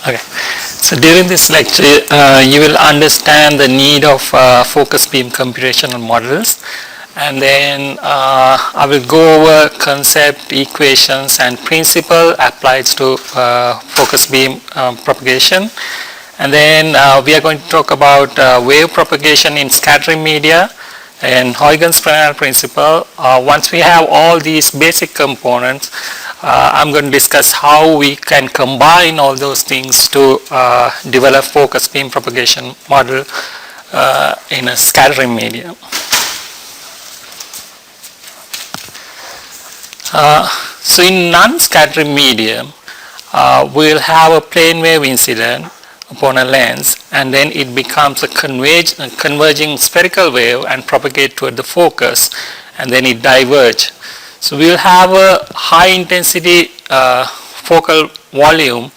Okay. So during this lecture, you will understand the need of focus beam computational models, and then I will go over concept, equations, and principle applied to focus beam propagation. And then we are going to talk about wave propagation in scattering media and Huygens Fresnel principle. Once we have all these basic components, I'm going to discuss how we can combine all those things to develop focus beam propagation model in a scattering medium. So in non-scattering medium, we'll have a plane wave incident upon a lens, and then it becomes a converging spherical wave and propagate toward the focus, and then it diverge. So we will have a high intensity focal volume,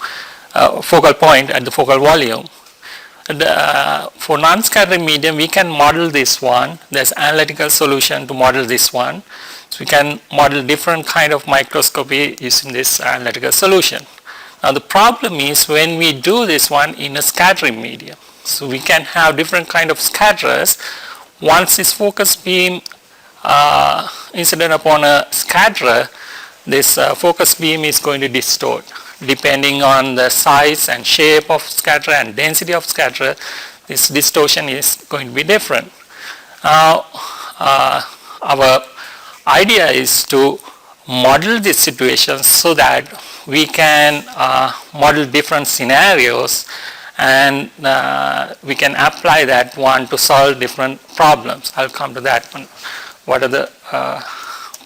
focal point at the focal volume. For non-scattering medium, we can model this one. There's analytical solution to model this one. So we can model different kind of microscopy using this analytical solution. Now the problem is when we do this one in a scattering medium. So we can have different kind of scatterers. Once this focus beam incident upon a scatterer, this focus beam is going to distort. Depending on the size and shape of scatterer and density of scatterer, this distortion is going to be different. Now our idea is to model this situation so that we can model different scenarios, and we can apply that one to solve different problems. I'll come to that one. What are the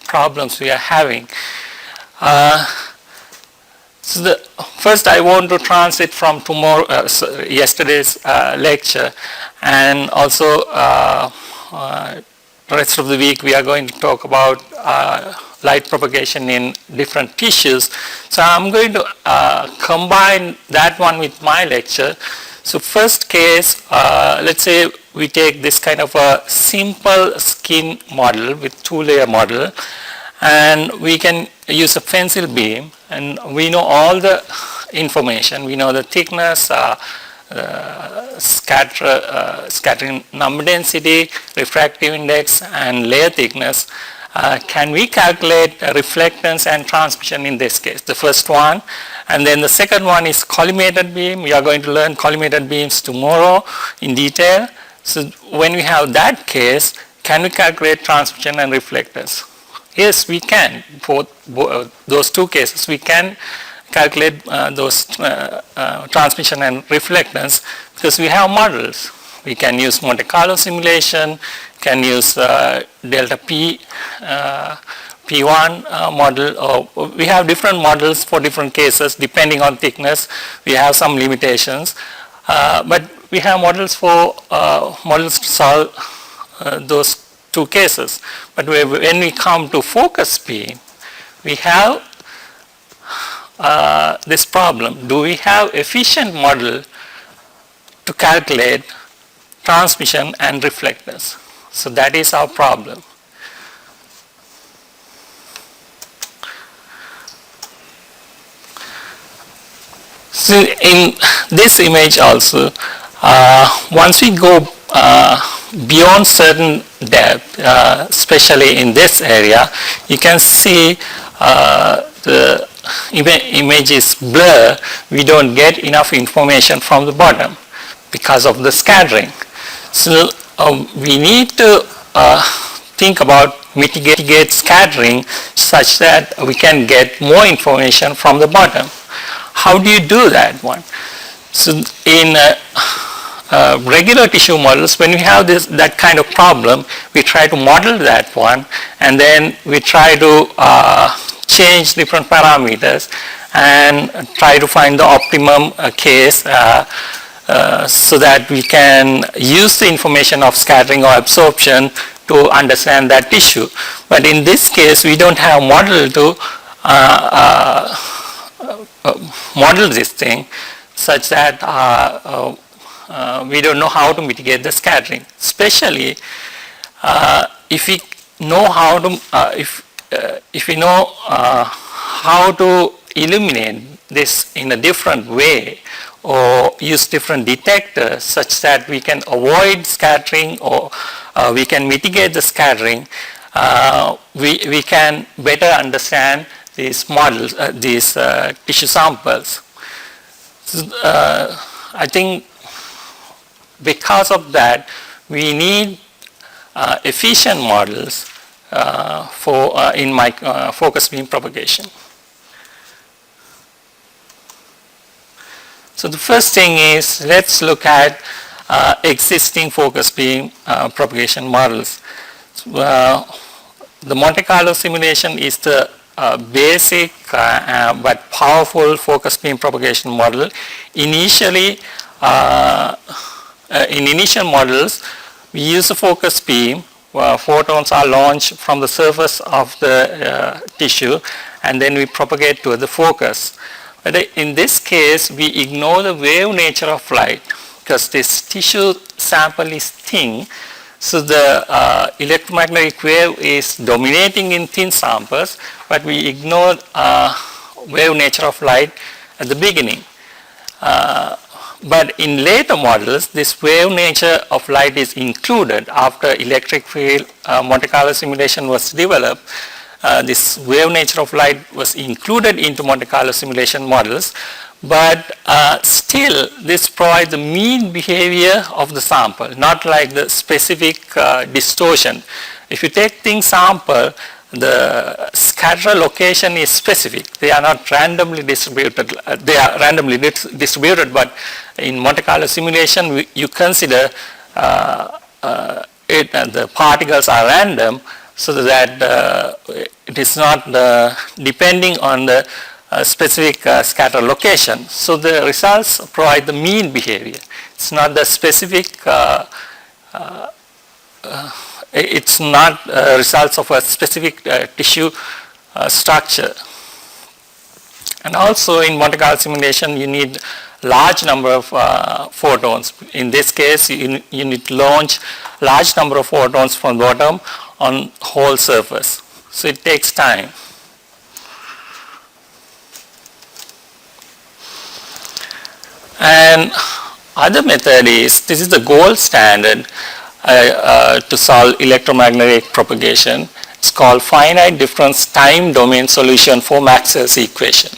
problems we are having? So first I want to transit from yesterday's lecture, and also the rest of the week we are going to talk about light propagation in different tissues. So I'm going to combine that one with my lecture. So first case, let's say we take this kind of a simple skin model with two-layer model, and we can use a pencil beam, and we know all the information. We know the thickness, scattering number density, refractive index, and layer thickness. Can we calculate reflectance and transmission in this case? The first one. And then the second one is collimated beam. We are going to learn collimated beams tomorrow in detail. So when we have that case, can we calculate transmission and reflectance? Yes, we can. For those two cases, we can calculate those transmission and reflectance because we have models. We can use Monte Carlo simulation, can use delta P, P1 model. Or we have different models for different cases depending on thickness. We have some limitations, but we have models for models to solve those two cases. But when we come to focus beam, we have this problem. Do we have efficient model to calculate transmission and reflectance? So that is our problem. So in this image also, once we go beyond certain depth, especially in this area, you can see the image is blur. We don't get enough information from the bottom because of the scattering. So we need to think about mitigate scattering such that we can get more information from the bottom. How do you do that one? So in regular tissue models, when we have that kind of problem, we try to model that one, and then we try to change different parameters and try to find the optimum case so that we can use the information of scattering or absorption to understand that tissue. But in this case, we don't have model to model this thing such that we don't know how to mitigate the scattering. Especially if we know how to illuminate this in a different way or use different detectors such that we can avoid scattering or we can mitigate the scattering, we can better understand these models, these tissue samples. So, I think because of that, we need efficient models for in focus beam propagation. So the first thing is, let's look at existing focus beam propagation models. The Monte Carlo simulation is the basic but powerful focus beam propagation model. Initially, in initial models, we use a focus beam. Photons are launched from the surface of the tissue, and then we propagate to the focus. But in this case, we ignore the wave nature of light because this tissue sample is thin. So the electromagnetic wave is dominating in thin samples, but we ignore wave nature of light at the beginning. But in later models, this wave nature of light is included after electric field Monte Carlo simulation was developed. This wave nature of light was included into Monte Carlo simulation models, but still this provides the mean behavior of the sample, not like the specific distortion. If you take thin sample, the scatter location is specific. They are not randomly distributed. They are randomly distributed, but in Monte Carlo simulation, you consider the particles are random, so that it is not depending on the specific scatter location. So the results provide the mean behavior. It's not the specific, it's not results of a specific tissue structure. And also in Monte Carlo simulation, you need large number of photons. In this case, you need to launch large number of photons from bottom on whole surface. So it takes time. And other method is, this is the gold standard to solve electromagnetic propagation. It's called finite difference time domain solution for Maxwell's equation.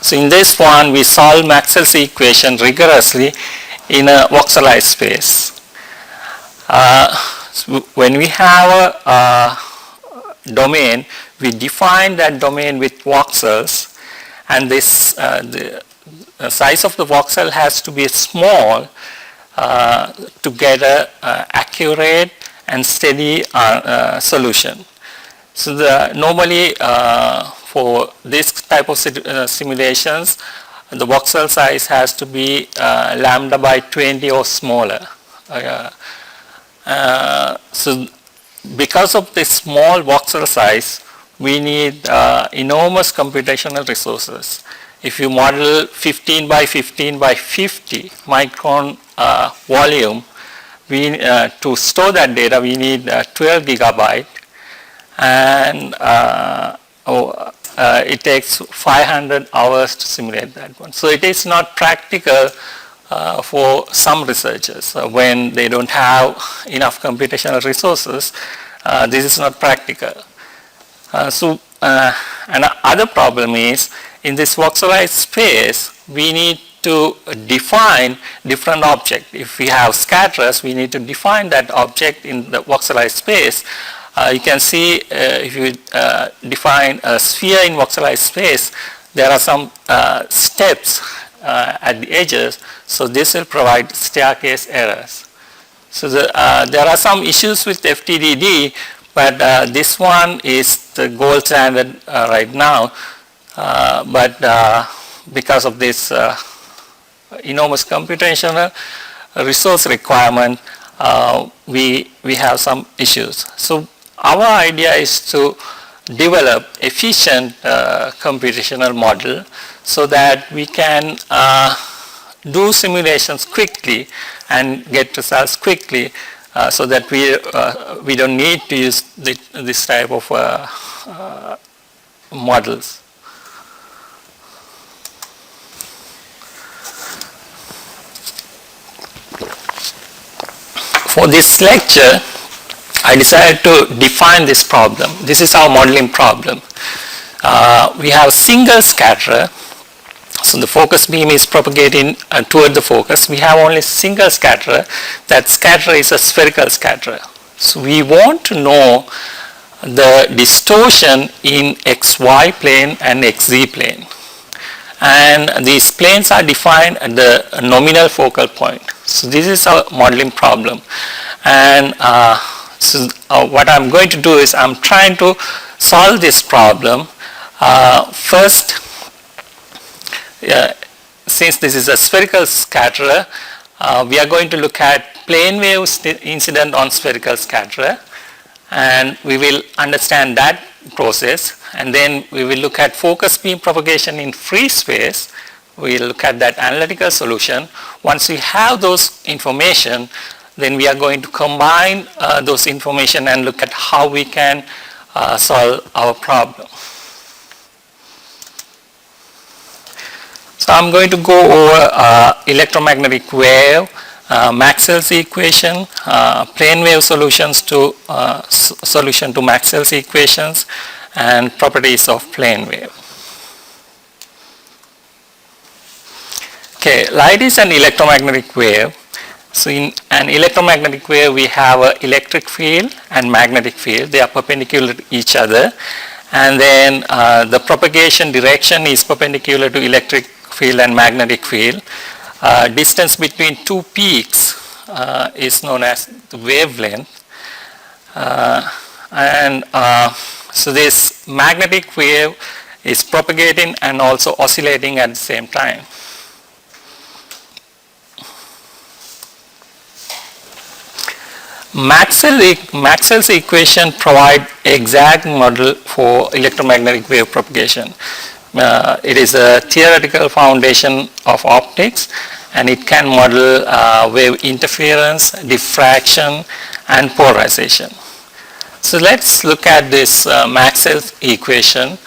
So in this one, we solve Maxwell's equation rigorously in a voxelized space. So when we have a domain, we define that domain with voxels, and this the size of the voxel has to be small to get an accurate and steady solution. So normally for this type of simulations, the voxel size has to be lambda by 20 or smaller. So because of this small voxel size, we need enormous computational resources. If you model 15 by 15 by 50 micron volume, to store that data we need 12 gigabyte, and it takes 500 hours to simulate that one. So it is not practical for some researchers. When they don't have enough computational resources, this is not practical. Another problem is, in this voxelized space, we need to define different object. If we have scatterers, we need to define that object in the voxelized space. You can see if you define a sphere in voxelized space, there are some steps at the edges, so this will provide staircase errors. So there are some issues with FTDD, but this one is the gold standard right now. But because of this enormous computational resource requirement, we have some issues. So our idea is to develop efficient computational model so that we can do simulations quickly and get results quickly, so that we don't need to use this type of models. For this lecture, I decided to define this problem. This is our modeling problem. We have single scatterer. So the focus beam is propagating toward the focus. We have only single scatterer. That scatterer is a spherical scatterer. So we want to know the distortion in XY plane and XZ plane. And these planes are defined at the nominal focal point. So this is our modeling problem. And what I'm going to do is I'm trying to solve this problem. First, since this is a spherical scatterer, we are going to look at plane waves incident on spherical scatterer, and we will understand that process, and then we will look at focus beam propagation in free space. We will look at that analytical solution. Once we have those information, then we are going to combine those information and look at how we can solve our problem. So I'm going to go over electromagnetic wave, Maxwell's equation, plane wave solutions to solution to Maxwell's equations, and properties of plane wave. Okay, light is an electromagnetic wave. So in an electromagnetic wave, we have an electric field and magnetic field. They are perpendicular to each other, and then the propagation direction is perpendicular to electric field and magnetic field. Distance between two peaks is known as the wavelength, so this magnetic wave is propagating and also oscillating at the same time. Maxwell's equation provide exact model for electromagnetic wave propagation. It is a theoretical foundation of optics, and it can model wave interference, diffraction, and polarization. So let's look at this Maxwell's equation.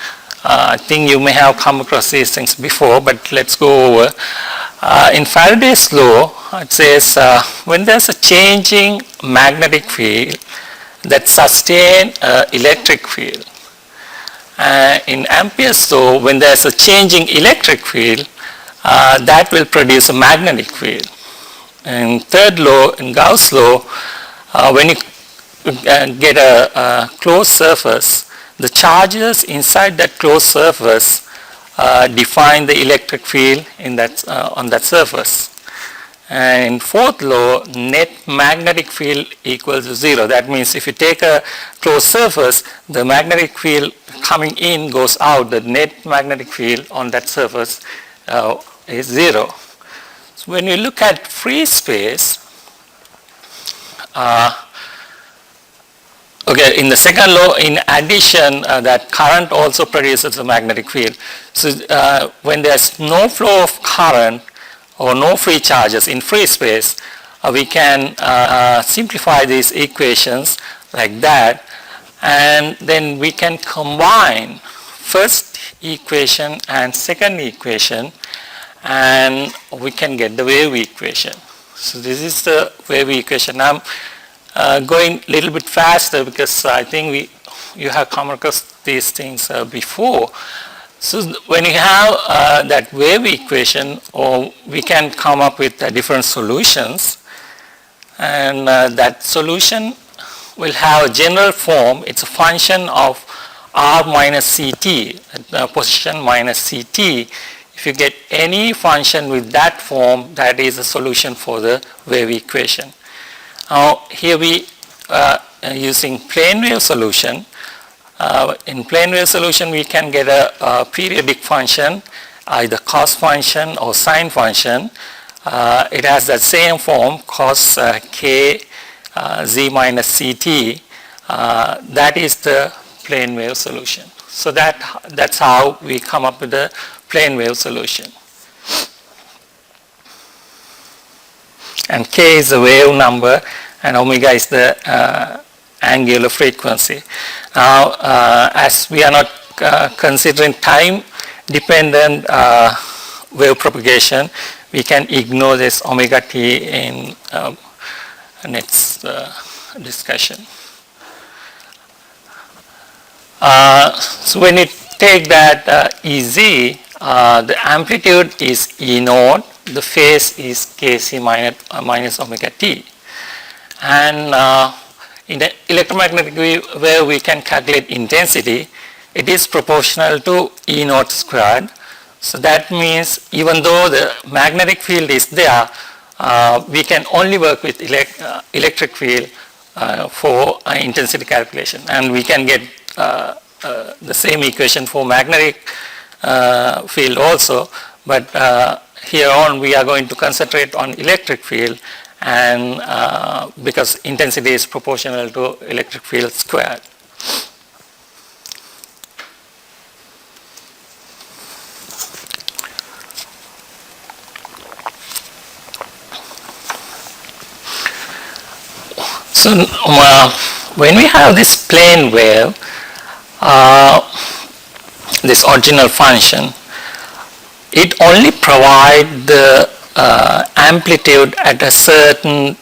I think you may have come across these things before, but let's go over. In Faraday's law, it says when there's a changing magnetic field that sustains electric field. In Ampere's law, when there's a changing electric field, that will produce a magnetic field. In third law, in Gauss' law, when you get a closed surface, the charges inside that closed surface define the electric field in that, on that surface. And in fourth law, net magnetic field equals to 0. That means if you take a closed surface, the magnetic field coming in goes out. The net magnetic field on that surface is 0. So when you look at free space, okay, in the second law, in addition, that current also produces a magnetic field. So when there's no flow of current or no free charges in free space, we can simplify these equations like that, and then we can combine first equation and second equation, and we can get the wave equation. So this is the wave equation. I'm going a little bit faster because I think you have come across these things before. So when you have that wave equation, or we can come up with different solutions, and that solution will have a general form. It's a function of r minus ct, position minus ct. If you get any function with that form, that is a solution for the wave equation. Now here we are using plane wave solution. In plane wave solution, we can get a periodic function, either cos function or sine function. It has that same form, cos k z minus ct. That is the plane wave solution. So that's how we come up with the plane wave solution. And k is the wave number, and omega is the angular frequency. Now, as we are not considering time dependent wave propagation, we can ignore this omega t in next discussion. So when you take that Ez, the amplitude is E naught, the phase is Kc minus omega t. And in the electromagnetic wave we can calculate intensity. It is proportional to E naught squared. So that means even though the magnetic field is there, we can only work with electric field for intensity calculation, and we can get the same equation for magnetic field also, but here on we are going to concentrate on electric field, and because intensity is proportional to electric field squared. So when we have this plane wave, this original function, it only provides the amplitude at a certain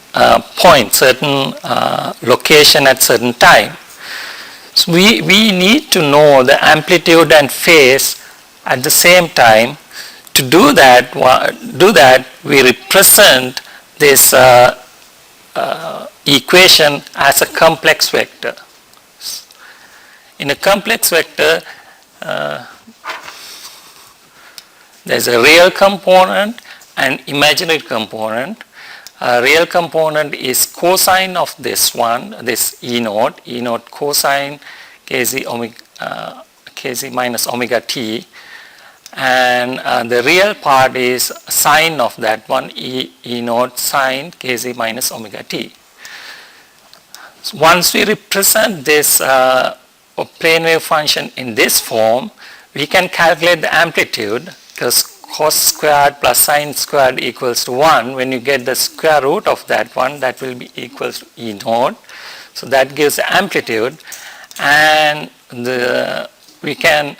point, certain location at certain time. So we need to know the amplitude and phase at the same time. To do that, we represent this equation as a complex vector. In a complex vector, there's a real component and imaginary component. Real component is cosine of this one, this E naught cosine Kz minus omega t, and the real part is sine of that one, E naught sine Kz minus omega t. So once we represent this plane wave function in this form, we can calculate the amplitude, because cos squared plus sine squared equals to 1. When you get the square root of that one, that will be equals to E naught. So that gives the amplitude, and we can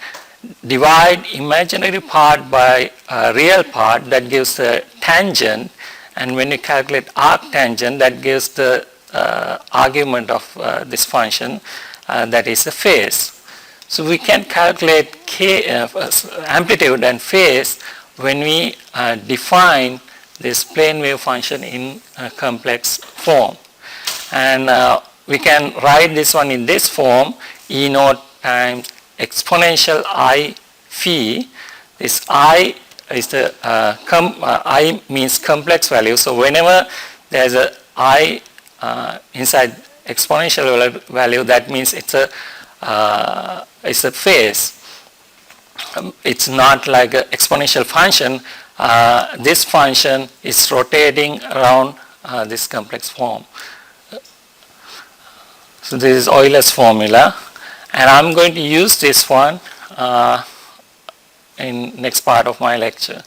divide imaginary part by real part, that gives the tangent, and when you calculate arc tangent, that gives the argument of this function, that is the phase. So we can calculate amplitude and phase when we define this plane wave function in a complex form. And we can write this one in this form, E naught times exponential I phi. This I is the I means complex value. So whenever there is a I inside exponential value, that means it's a phase. It's not like an exponential function. This function is rotating around this complex form. So this is Euler's formula, and I'm going to use this one in next part of my lecture.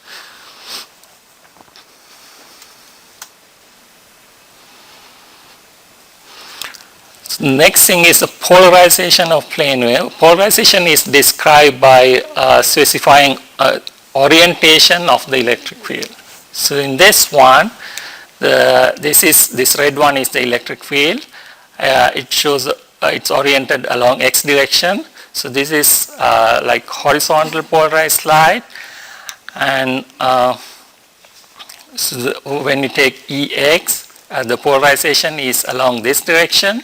Next thing is the polarization of plane wave. Polarization is described by specifying orientation of the electric field. So in this one, this red one is the electric field. It shows it's oriented along x direction. So this is like horizontal polarized light, and so when you take Ex, the polarization is along this direction.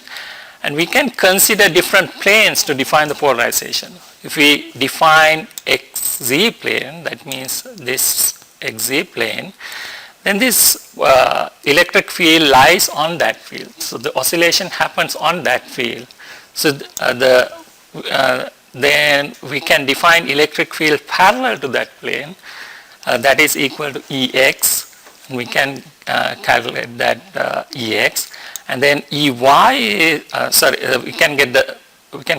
And we can consider different planes to define the polarization. If we define xz plane, that means this xz plane, then this electric field lies on that field. So the oscillation happens on that field. So then we can define electric field parallel to that plane, that is equal to Ex. And we can calculate that Ex. And then Ey, we can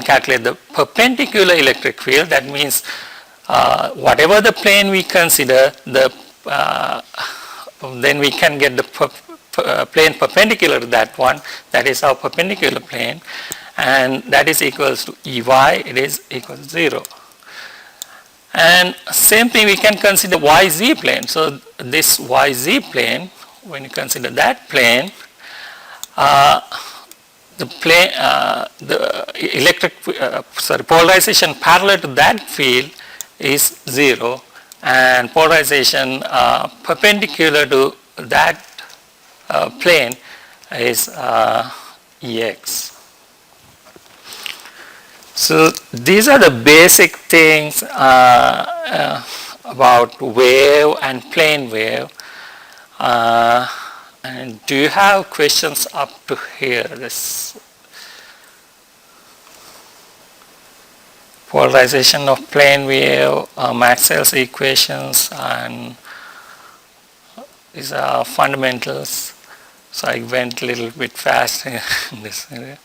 calculate the perpendicular electric field. That means whatever the plane we consider, then we can get the plane perpendicular to that one. That is our perpendicular plane, and that is equals to Ey. It is equal to 0. And same thing we can consider YZ plane. So this YZ plane, when you consider that plane, the plane, polarization parallel to that field is 0, and polarization perpendicular to that plane is Ex. So these are the basic things about wave and plane wave. And do you have questions up to here? This polarization of plane wave, Maxwell's equations, and these are fundamentals. So I went a little bit fast in this area.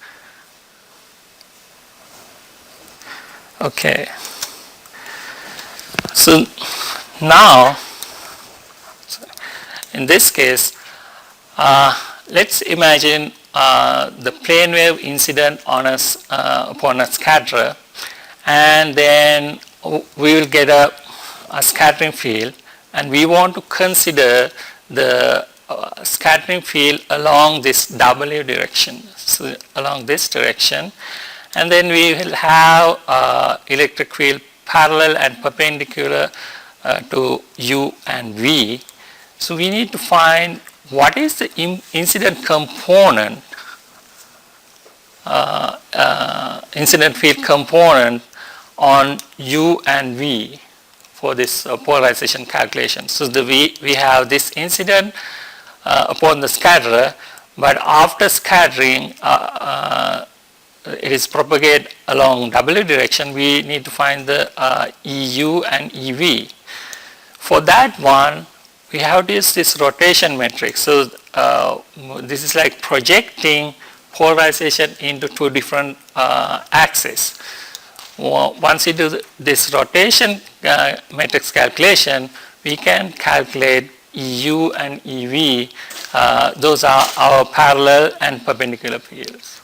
Okay. So now, in this case, let's imagine the plane wave incident on us upon a scatterer, and then we will get a scattering field, and we want to consider the scattering field along this W direction, so along this direction, and then we will have electric field parallel and perpendicular to U and V. So we need to find what is the incident component, incident field component on U and V for this polarization calculation. So we have this incident upon the scatterer, but after scattering it is propagated along W direction. We need to find the EU and EV. For that one, we have to use this rotation metric. So this is like projecting polarization into two different axes. Once you do this rotation matrix calculation, we can calculate EU and EV. Those are our parallel and perpendicular fields.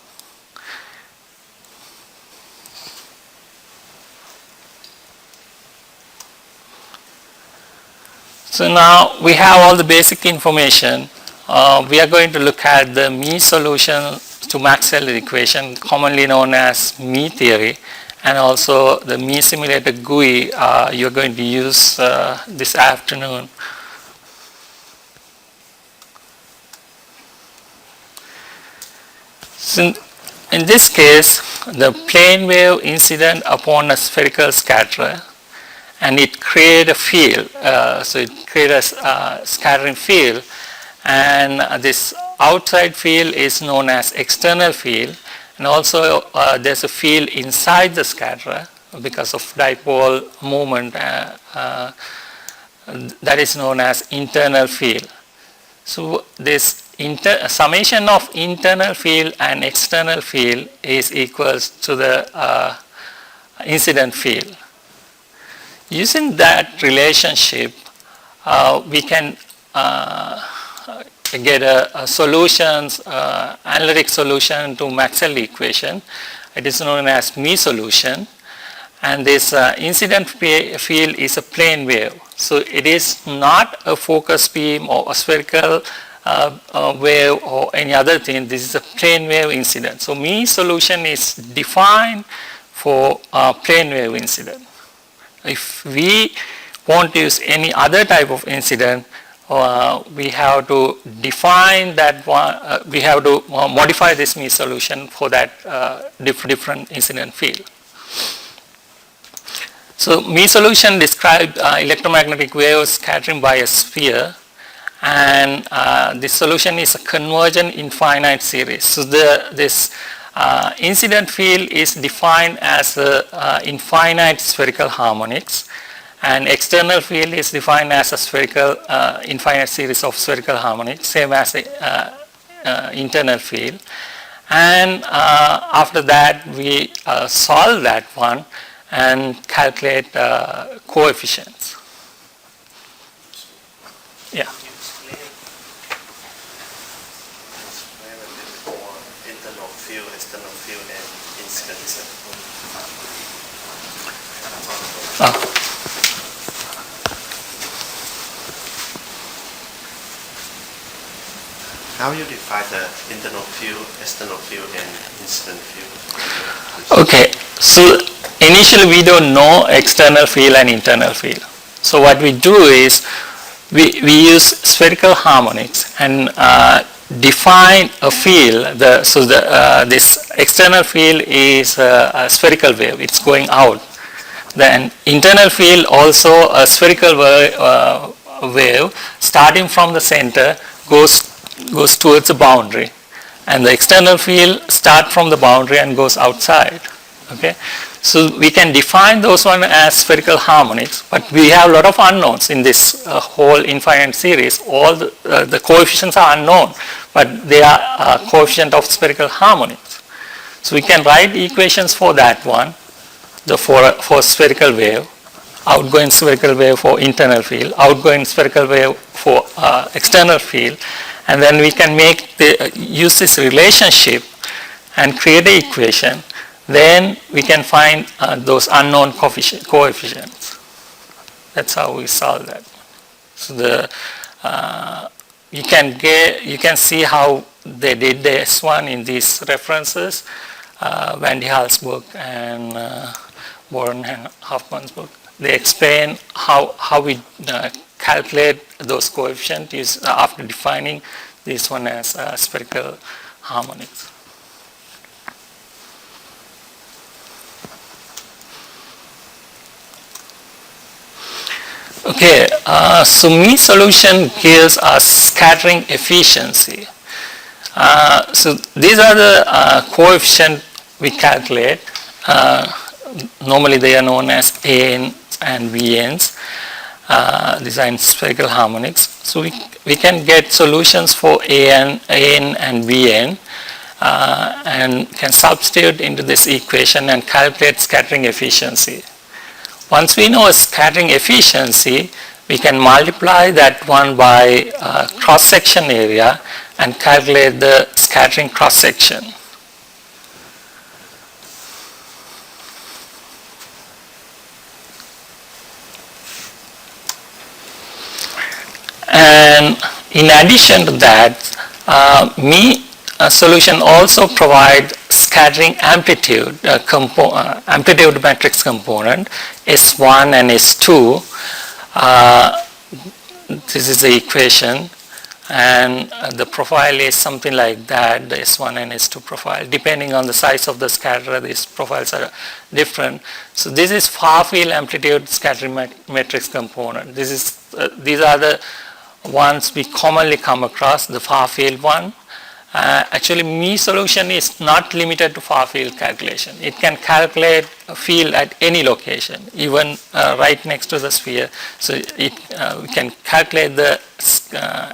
So now we have all the basic information. We are going to look at the Mie solution to Maxwell equation, commonly known as Mie theory, and also the Mie Simulator GUI you're going to use this afternoon. So in this case, the plane wave incident upon a spherical scatterer, and it creates a field, so it creates a scattering field, and this outside field is known as external field, and also there's a field inside the scatterer because of dipole moment that is known as internal field. So this summation of internal field and external field is equals to the incident field. Using that relationship, we can get a solutions, analytic solution to Maxwell equation. It is known as Mie solution, and this incident field is a plane wave. So it is not a focus beam or a spherical wave or any other thing. This is a plane wave incident. So Mie solution is defined for plane wave incident. If we want to use any other type of incident, we have to define that one, we have to modify this Mie solution for that different incident field. So Mie solution describes electromagnetic waves scattering by a sphere, and this solution is a convergent infinite series. So this incident field is defined as infinite spherical harmonics, and external field is defined as a spherical infinite series of spherical harmonics, same as the internal field. And after that, we solve that one and calculate coefficients. Yeah. How you define the internal field, external field, and incident field? Okay, so initially we don't know external field and internal field. So what we do is we use spherical harmonics and define a field. This external field is a spherical wave. It's going out. Then internal field also a spherical wave starting from the center goes towards the boundary, and the external field start from the boundary and goes outside. Okay, so we can define those one as spherical harmonics, but we have a lot of unknowns in this whole infinite series. All the coefficients are unknown, but they are coefficient of spherical harmonics. So we can write equations for that one, for spherical wave, outgoing spherical wave for internal field, outgoing spherical wave for external field, and then we can use this relationship and create an equation. Then we can find those unknown coefficients. That's how we solve that. So you can see how they did the S1 in these references, Van de Haal's book and Boren and Hoffman's book. They explain how we calculate those coefficients after defining this one as spherical harmonics. Okay, so Mie solution gives us scattering efficiency. So these are the coefficients we calculate. Normally they are known as AN and VNs. These are in spherical harmonics. So we can get solutions for AN and VN and can substitute into this equation and calculate scattering efficiency. Once we know scattering efficiency, we can multiply that one by cross-section area and calculate the scattering cross-section. And in addition to that, Mie solution also provides scattering amplitude amplitude matrix component S1 and S2. This is the equation, and the profile is something like that, the S1 and S2 profile. Depending on the size of the scatterer, these profiles are different. So this is far field amplitude scattering matrix component. These are the ones we commonly come across, the far field one. Actually, Mie solution is not limited to far field calculation. It can calculate a field at any location, even right next to the sphere. So we can calculate the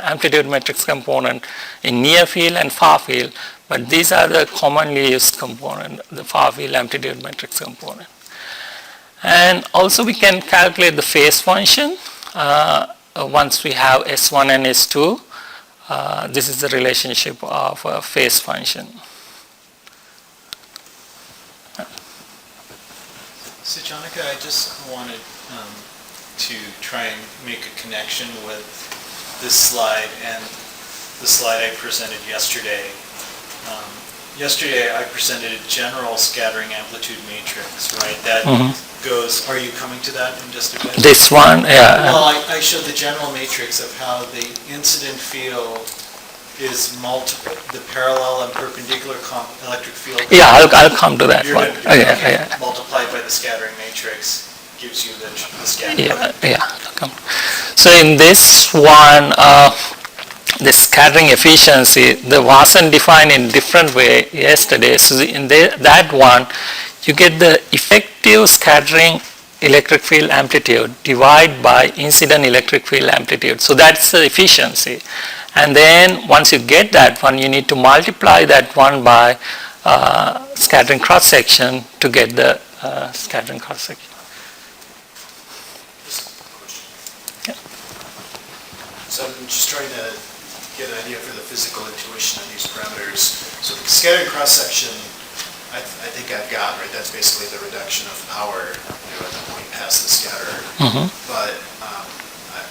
amplitude matrix component in near field and far field, but these are the commonly used component, the far field amplitude matrix component. And also we can calculate the phase function once we have S1 and S2. This is the relationship of a phase function. So Janika, I just wanted to try and make a connection with this slide and the slide I presented yesterday. Yesterday I presented a general scattering amplitude matrix, right? That goes, are you coming to that in just a bit? This one, yeah. Well, I showed the general matrix of how the incident field is multiple, the parallel and perpendicular electric field. Yeah, I'll come to that one. Multiplied by the scattering matrix gives you the scattering. So in this one, the scattering efficiency, the Wasson defined in different way yesterday. So in that one, you get the effective scattering electric field amplitude divided by incident electric field amplitude. So that's the efficiency. And then once you get that one, you need to multiply that one by scattering cross section to get the scattering cross section. Yeah. So I'm just trying to get an idea for the physical intuition on these parameters. So the scattering cross section, I think I've got, right? That's basically the reduction of power, at the point past the scatter. But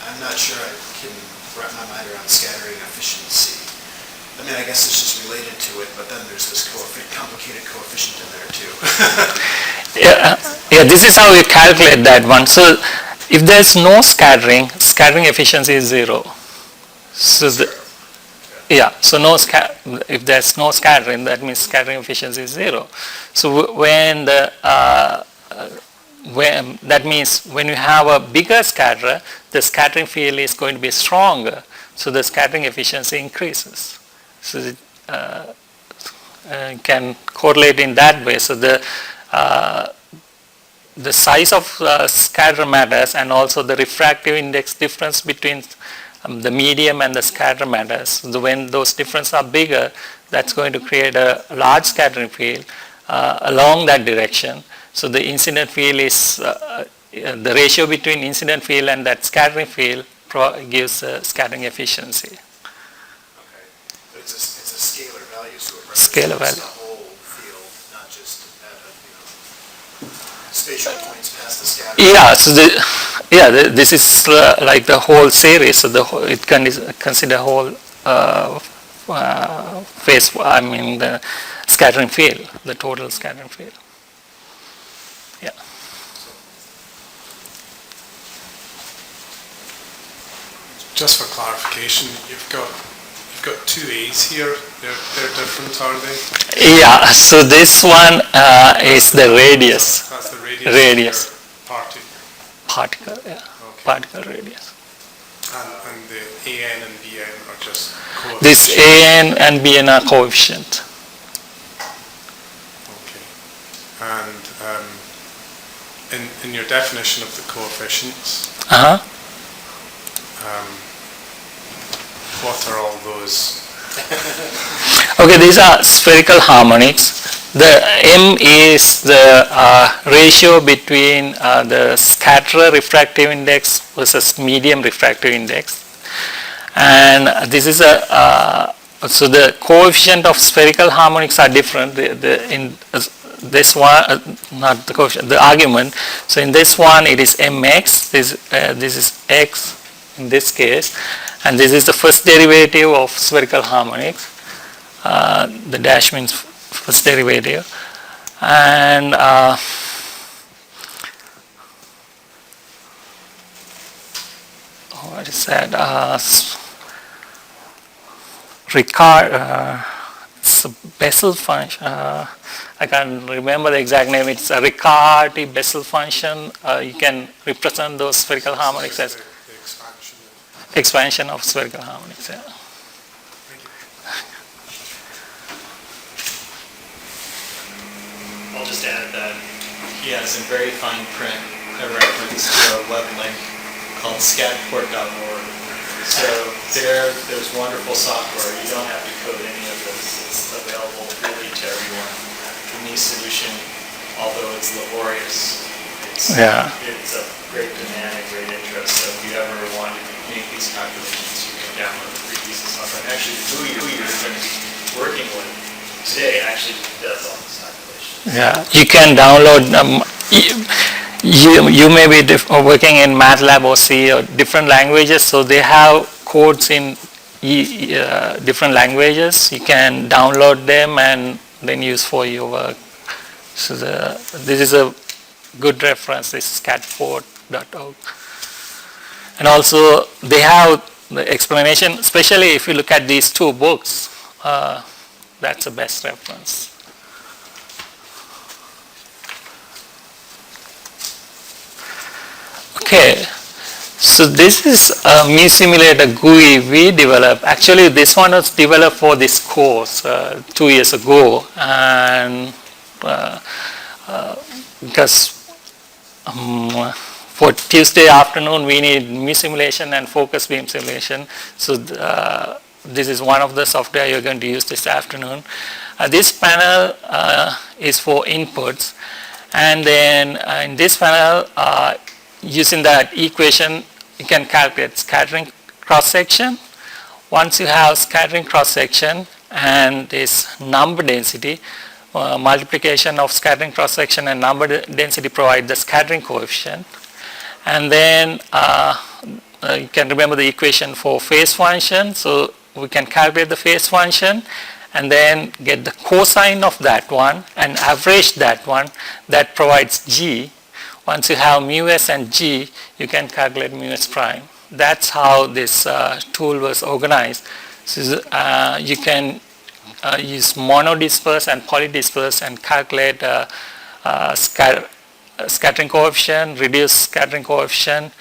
I'm not sure I can wrap my mind around scattering efficiency. I mean, I guess it's just related to it, but then there's this complicated coefficient in there too. Yeah, this is how you calculate that one. So if there's no scattering, scattering efficiency is 0. So so if there's no scattering, that means scattering efficiency is 0. So when that means when you have a bigger scatterer, the scattering field is going to be stronger, so the scattering efficiency increases. So it can correlate in that way. So the size of scatter matters, and also the refractive index difference between the medium and the scatter matters. So when those differences are bigger, that's going to create a large scattering field along that direction. So the incident field is the ratio between incident field and that scattering field gives scattering efficiency. Okay, but it's a scalar value, so it Scalar represents value. the whole field, not just at spatial points past the scatter. Yeah, so this is like the whole series. So it can consider whole phase. I mean the scattering field, the total scattering field. Yeah. Just for clarification, you've got 2 A's here. They're different, are they? Yeah. So this one is the radius. That's the radius. Radius. Of your Particle. Yeah. Okay. Particle radius. And the AN and BN are just coefficients. This AN and BN are coefficient. Okay. And in your definition of the coefficients, what are all those? Okay, these are spherical harmonics. The M is the ratio between the scatterer refractive index versus medium refractive index, and this is so the coefficient of spherical harmonics are different. In this one, not the coefficient, the argument. So in this one, it is mx. This is x in this case, and this is the first derivative of spherical harmonics. The dash means first derivative, and what is that? It's a Bessel function. I can't remember the exact name. It's a Riccardi-Bessel function. You can represent those spherical harmonics as The expansion of spherical harmonics. Yeah. I'll just add that he has in very fine print a reference to a web link called scatport.org. So there's wonderful software. You don't have to code any of this. It's available really to everyone. The Mie solution, although it's laborious, it's of great demand and great interest. So if you ever want to make these calculations, you can download a free piece of software. And actually, who you're going to be working with today actually does all this calculation. Yeah, you can download. You may be working in MATLAB or C or different languages, so they have codes in different languages. You can download them and then use for your work. So this is a good reference. This is scatport.org, and also they have the explanation. Especially if you look at these 2 books, that's the best reference. Okay, so this is a Mie Simulator GUI we developed. Actually, this one was developed for this course 2 years ago, and because for Tuesday afternoon we need Mie simulation and focus beam simulation. So this is one of the software you're going to use this afternoon. This panel is for inputs, and then in this panel, using that equation, you can calculate scattering cross-section. Once you have scattering cross-section and this number density, multiplication of scattering cross-section and number density provide the scattering coefficient. And then you can remember the equation for phase function. So we can calculate the phase function and then get the cosine of that one and average that one. That provides G. Once you have mu s and G, you can calculate mu s prime. That's how this tool was organized. So you can use monodisperse and polydisperse and calculate scattering coefficient, reduce scattering coefficient,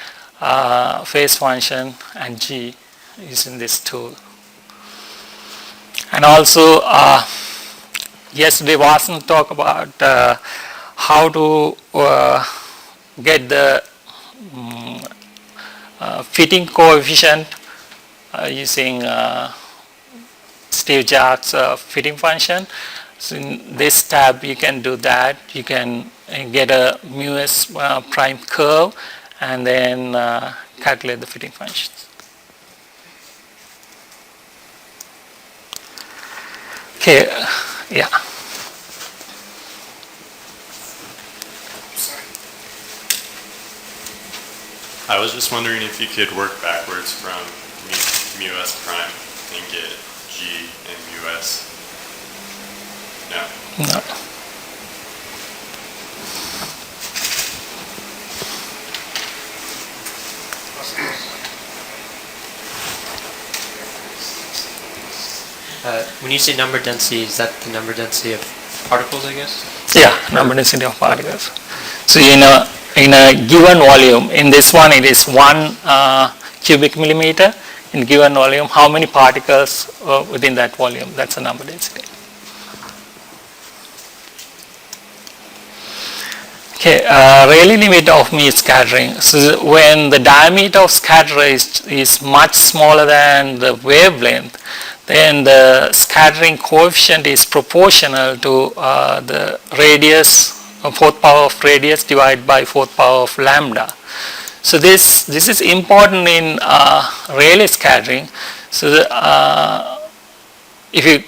phase function, and G using this tool. And also, yesterday Vasan talked about how to get the fitting coefficient using Steve Jobs' fitting function. So in this tab you can do that. You can get a mu s prime curve and then calculate the fitting functions. Okay, yeah. I was just wondering if you could work backwards from mu s prime and get G and mu s. No. No. When you say number density, is that the number density of particles, I guess? Yeah, number density of particles. So in a given volume, in this one it is 1 cubic millimeter. In given volume, how many particles within that volume? That's the number density. Okay, Rayleigh limit of Mie scattering. So when the diameter of scatter is much smaller than the wavelength, then the scattering coefficient is proportional to the radius, fourth power of radius divided by fourth power of lambda. So this is important in Rayleigh scattering. So if you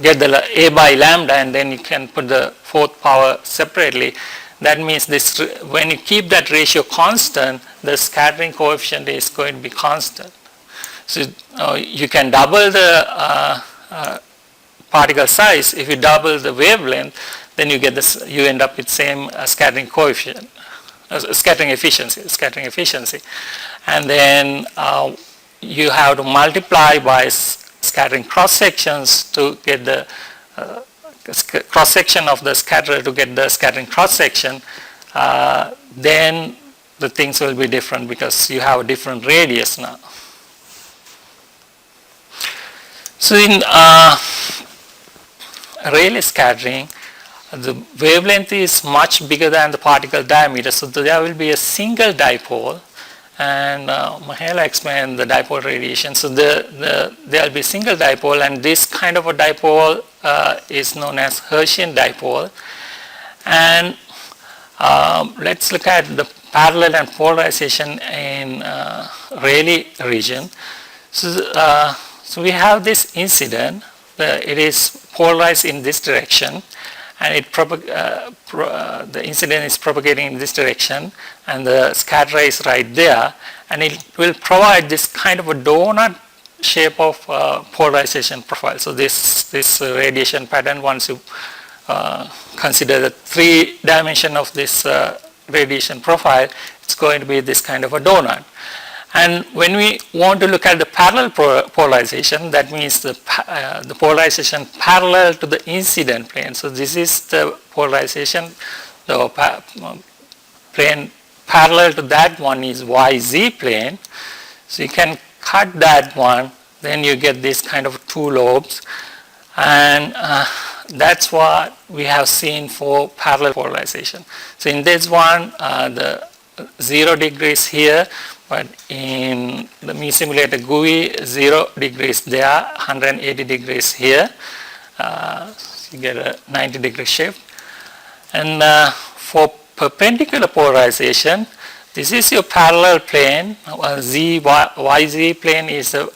get the A by lambda and then you can put the fourth power separately, that means this, when you keep that ratio constant, the scattering coefficient is going to be constant. So you can double the particle size. If you double the wavelength, then you get this, you end up with same scattering coefficient, scattering efficiency, and then you have to multiply by scattering cross sections to get the cross section of the scatterer to get the scattering cross section. Then the things will be different because you have a different radius now. So in Rayleigh scattering, the wavelength is much bigger than the particle diameter, so there will be a single dipole, and Mahela explained the dipole radiation. So there will be a single dipole, and this kind of a dipole is known as Hertzian dipole. And let's look at the parallel and polarization in Rayleigh region. So we have this incident, it is polarized in this direction, and the incident is propagating in this direction, and the scatterer is right there, and it will provide this kind of a donut shape of polarization profile. So this radiation pattern, once you consider the 3 dimension of this radiation profile, it's going to be this kind of a donut. And when we want to look at the parallel polarization, that means the polarization parallel to the incident plane. So this is the polarization, the plane parallel to that one is YZ plane. So you can cut that one, then you get this kind of 2 lobes, and that's what we have seen for parallel polarization. So in this one, the 0 degrees here, but in the Mie Simulator GUI, 0 degrees there, 180 degrees here. You get a 90-degree shift. And for perpendicular polarization, this is your parallel plane. YZ plane is a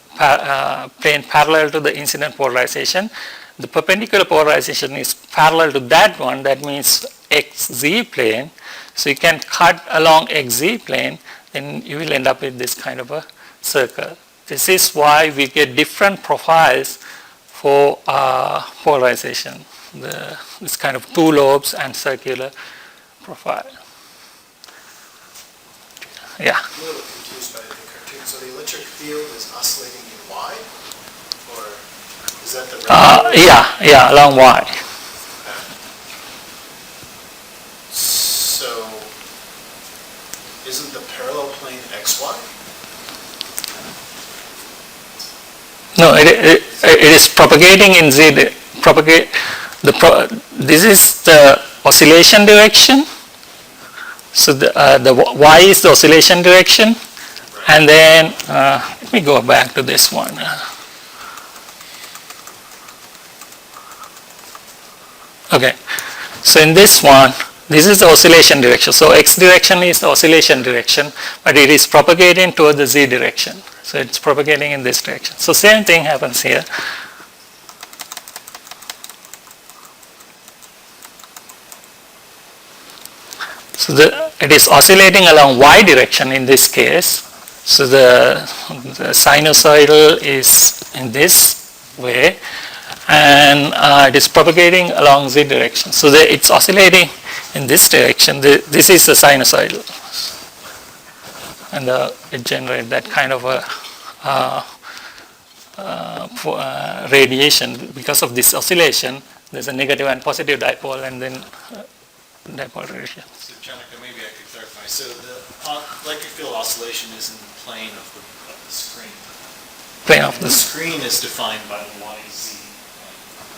plane parallel to the incident polarization. The perpendicular polarization is parallel to that one, that means XZ plane. So you can cut along XZ plane, then you will end up with this kind of a circle. This is why we get different profiles for polarization. This kind of two lobes and circular profile. Yeah. I'm a little confused by the cartoon. So the electric field is oscillating in Y? Or is that the Yeah, along Y. Okay. So isn't the parallel plane XY? No, it is propagating in Z. This is the oscillation direction. So the Y is the oscillation direction, and then let me go back to this one. Okay, so in this one, this is the oscillation direction. So X direction is the oscillation direction, but it is propagating toward the Z direction. So it's propagating in this direction. So same thing happens here. So it is oscillating along Y direction in this case. So the sinusoidal is in this way, and it is propagating along Z direction. So it's oscillating in this direction. This is the sinusoidal, and it generates that kind of a radiation. Because of this oscillation, there's a negative and positive dipole, and then dipole radiation. So Janaka, maybe I could clarify. So the electric field oscillation is in the plane of the screen. Plane of The this. screen is defined by the YZ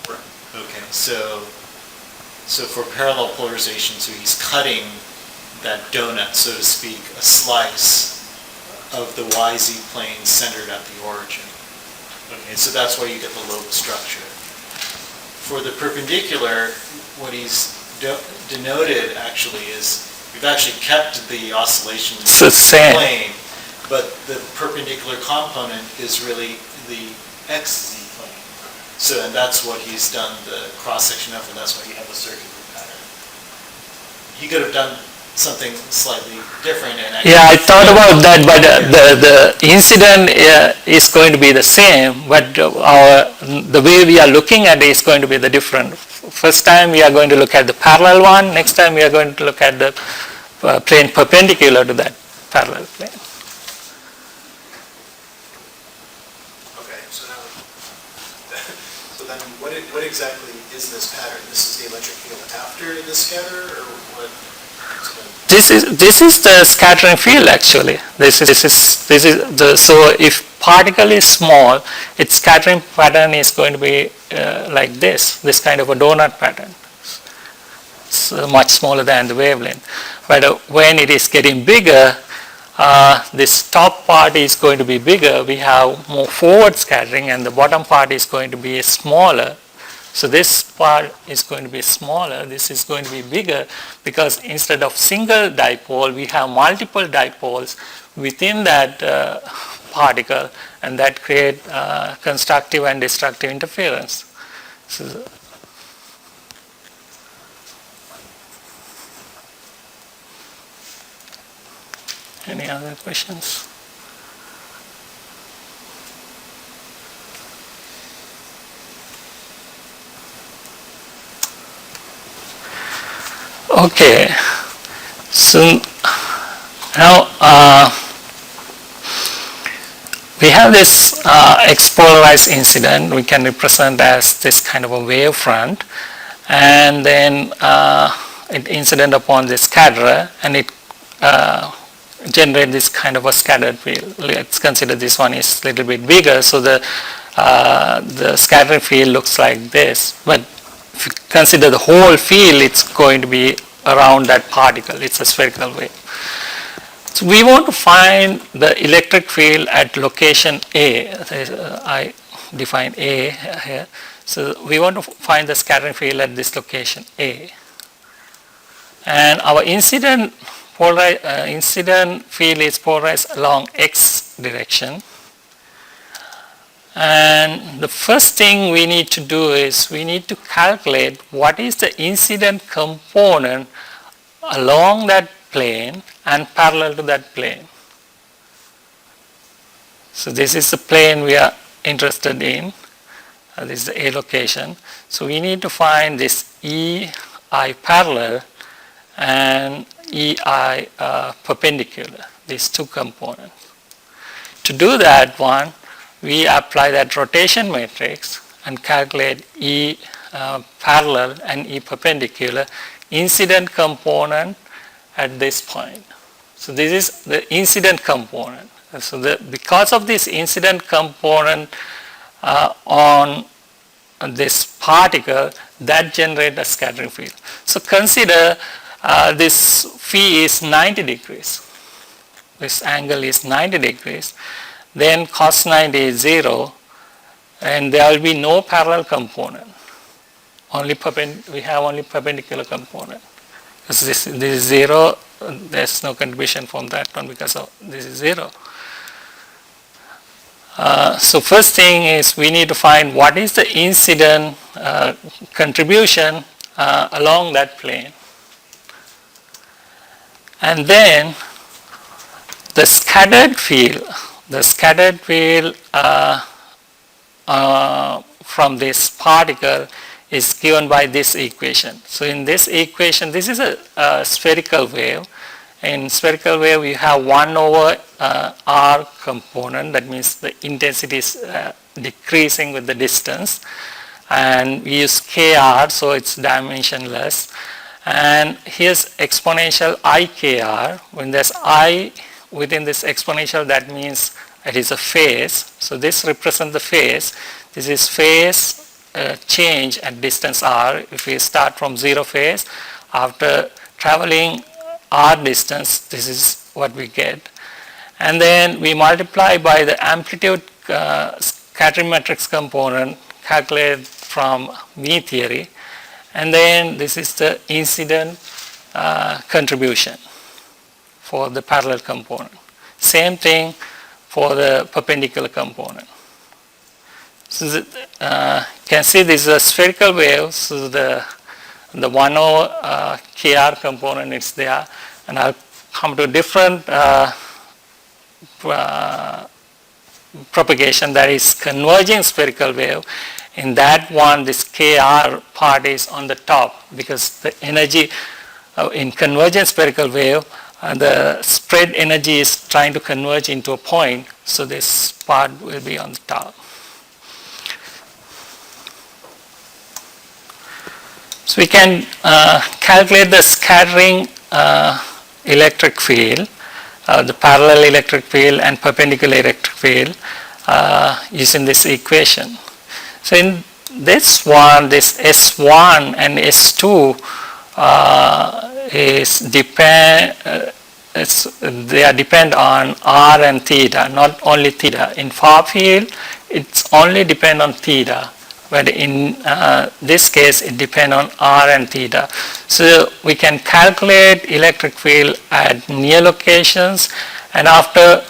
plane. Okay, so for parallel polarization, so he's cutting that donut, so to speak, a slice of the YZ plane centered at the origin. Okay, so that's why you get the lobe structure. For the perpendicular, what he's denoted actually is we've actually kept the oscillation plane, but the perpendicular component is really the XZ plane. So, and that's what he's done the cross-section of, and that's why you have the circular pattern. He could have done something slightly different. And Yeah, I thought about that, but the incident is going to be the same, but the way we are looking at it is going to be the different. First time we are going to look at the parallel one, next time we are going to look at the plane perpendicular to that parallel plane. Okay, so now, so then what exactly is this pattern? This is the electric field after the scatter, or what? This is the scattering field actually. This is so if particle is small, its scattering pattern is going to be like this kind of a donut pattern. It's much smaller than the wavelength. But when it is getting bigger, this top part is going to be bigger. We have more forward scattering, and the bottom part is going to be smaller. So this part is going to be smaller, this is going to be bigger, because instead of single dipole, we have multiple dipoles within that particle, and that create constructive and destructive interference. So, any other questions? Okay, so now we have this X-polarized incident we can represent as this kind of a wave front, and then it incident upon this scatterer, and it generate this kind of a scattered field. Let's consider this one is a little bit bigger, so the scattering field looks like this, but if you consider the whole field, it's going to be around that particle. It's a spherical wave. So we want to find the electric field at location A. I define A here. So we want to find the scattering field at this location A. And our incident field is polarized along X direction. And the first thing we need to do is we need to calculate what is the incident component along that plane and parallel to that plane. So this is the plane we are interested in. This is the A location. So we need to find this EI parallel and EI perpendicular, these two components. To do that one, we apply that rotation matrix and calculate E parallel and E perpendicular incident component at this point. So this is the incident component. So because of this incident component on this particle, that generates a scattering field. So consider this phi is 90 degrees. This angle is 90 degrees. Then cos 90 is 0, and there will be no parallel component. We have only perpendicular component. Because this is 0, there's no contribution from that one because of this is 0. So first thing is we need to find what is the incident contribution along that plane. And then the scattered field from this particle is given by this equation. So in this equation, this is a spherical wave. In spherical wave, we have 1 over r component. That means the intensity is decreasing with the distance. And we use kr, so it's dimensionless. And here's exponential ikr. When there's I within this exponential, that means it is a phase. So this represents the phase. This is phase change at distance r. If we start from 0 phase, after traveling r distance, this is what we get. And then we multiply by the amplitude scattering matrix component calculated from Mie theory. And then this is the incident contribution for the parallel component. Same thing for the perpendicular component. So you can see this is a spherical wave. So the 1 over kr component is there, and I'll come to different propagation, that is converging spherical wave. In that one, this kr part is on the top because the energy in convergent spherical wave, the spread energy is trying to converge into a point, so this part will be on the top. So we can calculate the scattering electric field, the parallel electric field and perpendicular electric field using this equation. So in this one, this S1 and S2 they depend on R and theta, not only theta. In far field, it's only depend on theta, but in this case, it depends on R and theta. So we can calculate electric field at near locations, and after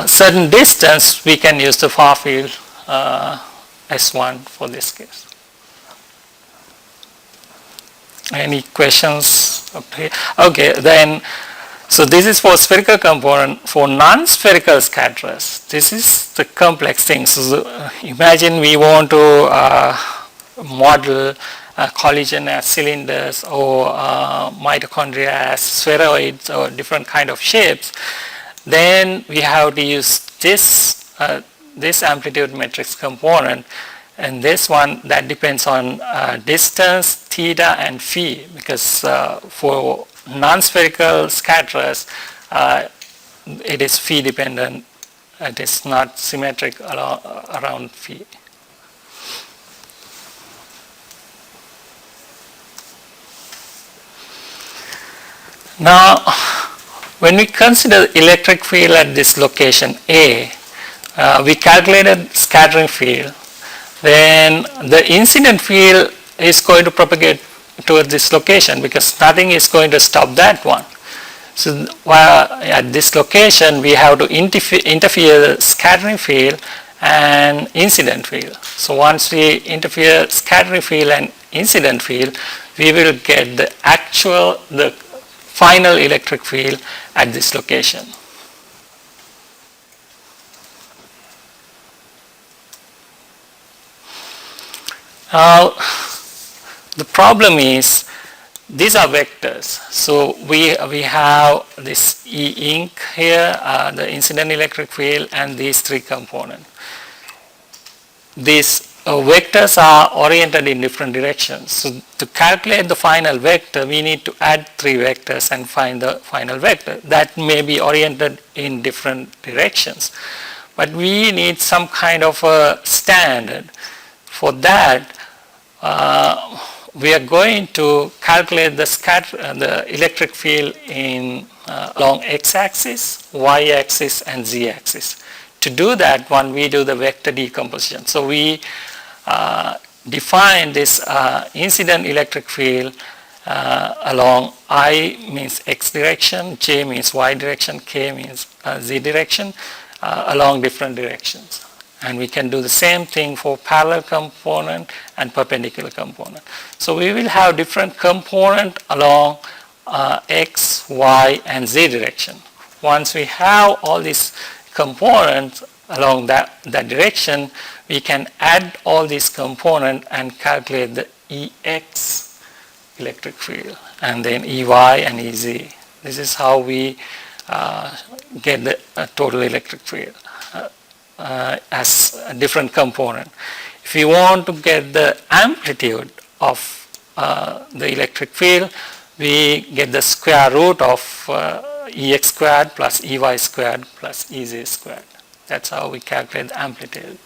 certain distance, we can use the far field S1 for this case. Any questions up here? Okay, then, so this is for spherical component. For non-spherical scatterers, this is the complex thing. So imagine we want to model collision as cylinders or mitochondria as spheroids or different kind of shapes. Then we have to use this amplitude matrix component, and this one that depends on distance, theta and phi, because for non-spherical scatterers it is phi dependent, it is not symmetric around phi. Now when we consider electric field at this location A, we calculated scattering field, then the incident field is going to propagate toward this location because nothing is going to stop that one. So at this location we have to interfere the scattering field and incident field. So once we interfere scattering field and incident field, we will get the final electric field at this location. Now, the problem is these are vectors. So we have this E inc here, the incident electric field, and these three components. These vectors are oriented in different directions. So to calculate the final vector, we need to add three vectors and find the final vector. That may be oriented in different directions. But we need some kind of a standard. For that, we are going to calculate the electric field in along x-axis, y-axis, and z-axis. To do that one, we do the vector decomposition. So we define this incident electric field along I means x direction, j means y direction, k means z direction, along different directions. And we can do the same thing for parallel component and perpendicular component. So we will have different component along x, y, and z direction. Once we have all these components along that direction, we can add all these components and calculate the Ex electric field, and then Ey and Ez. This is how we get the total electric field as a different component. If you want to get the amplitude of the electric field, we get the square root of Ex squared plus Ey squared plus Ez squared. That's how we calculate the amplitude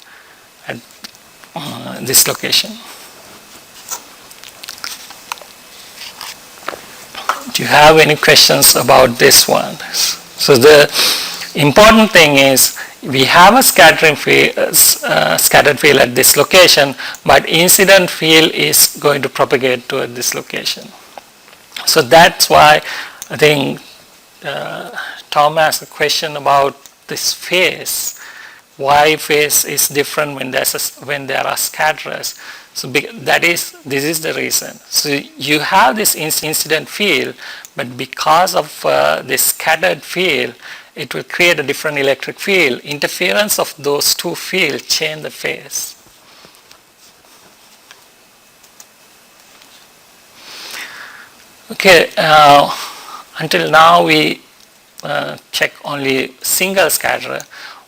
at this location. Do you have any questions about this one? So the important thing is we have a scattering field, scattered field at this location, but incident field is going to propagate to this location. So that's why I think Tom asked a question about this phase. Why phase is different when there are scatterers. So this is the reason. So you have this incident field, but because of this scattered field, it will create a different electric field. Interference of those two fields change the phase. Okay, until now we check only single scatterer.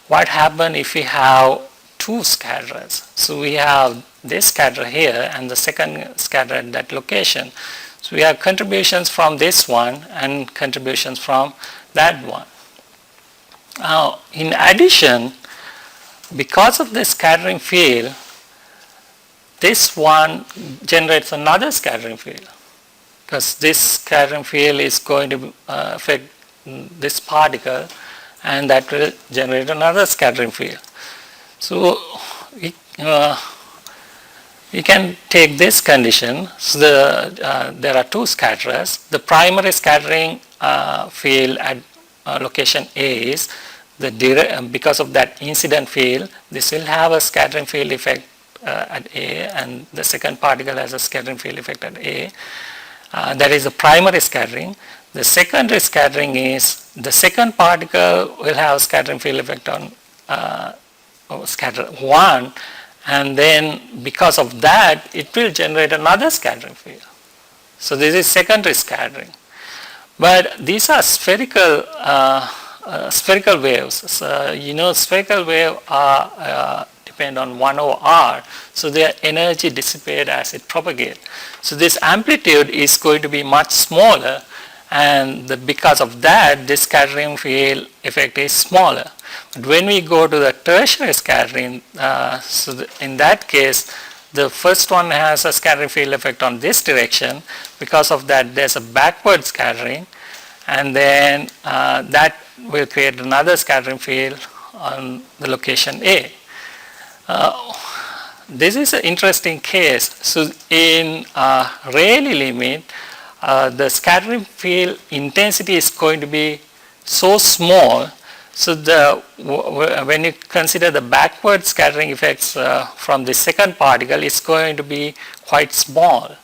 What happens if we have two scatterers? So we have this scatterer here and the second scatterer at that location. So we have contributions from this one and contributions from that one. Now, in addition, because of the scattering field, this one generates another scattering field, because this scattering field is going to affect this particle, and that will generate another scattering field. So we can take this condition. So there are two scatterers. The primary scattering field at location A is because of that incident field, this will have a scattering field effect at A, and the second particle has a scattering field effect at A. That is the primary scattering. The secondary scattering is the second particle will have a scattering field effect on scatter 1, and then because of that it will generate another scattering field. So this is secondary scattering. But these are spherical waves. So you know, spherical waves are depend on 1 over r, so their energy dissipates as it propagates. So this amplitude is going to be much smaller, and because of that this scattering field effect is smaller. But when we go to the tertiary scattering, in that case the first one has a scattering field effect on this direction. Because of that there's a backward scattering, and then that will create another scattering field on the location A. This is an interesting case. So in Rayleigh limit, the scattering field intensity is going to be so small, so when you consider the backward scattering effects from the second particle, it's going to be quite small.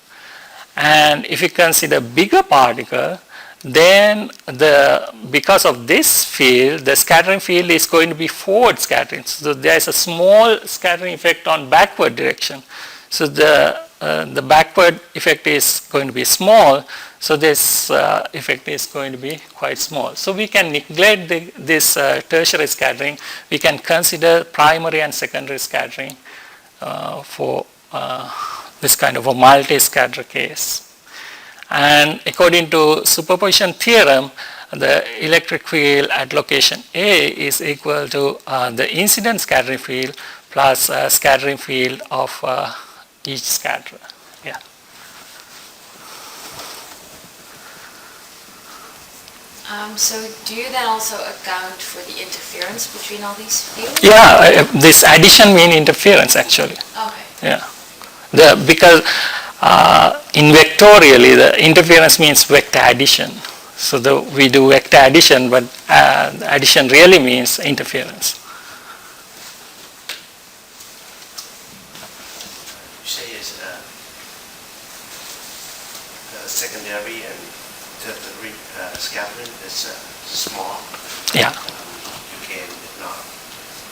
And if you consider bigger particle, then because of this field, the scattering field is going to be forward scattering. So there is a small scattering effect on backward direction. So the backward effect is going to be small, so this effect is going to be quite small. So we can neglect this tertiary scattering. We can consider primary and secondary scattering for this kind of a multi-scatter case. And according to superposition theorem, the electric field at location A is equal to the incident scattering field plus scattering field of each scatterer. Yeah. So do you then also account for the interference between all these fields? Yeah, this addition means interference actually. Okay. Yeah. Because in vectorially, the interference means vector addition. So we do vector addition, but addition really means interference. You say is secondary and tertiary scattering is small. Yeah. You can ignore,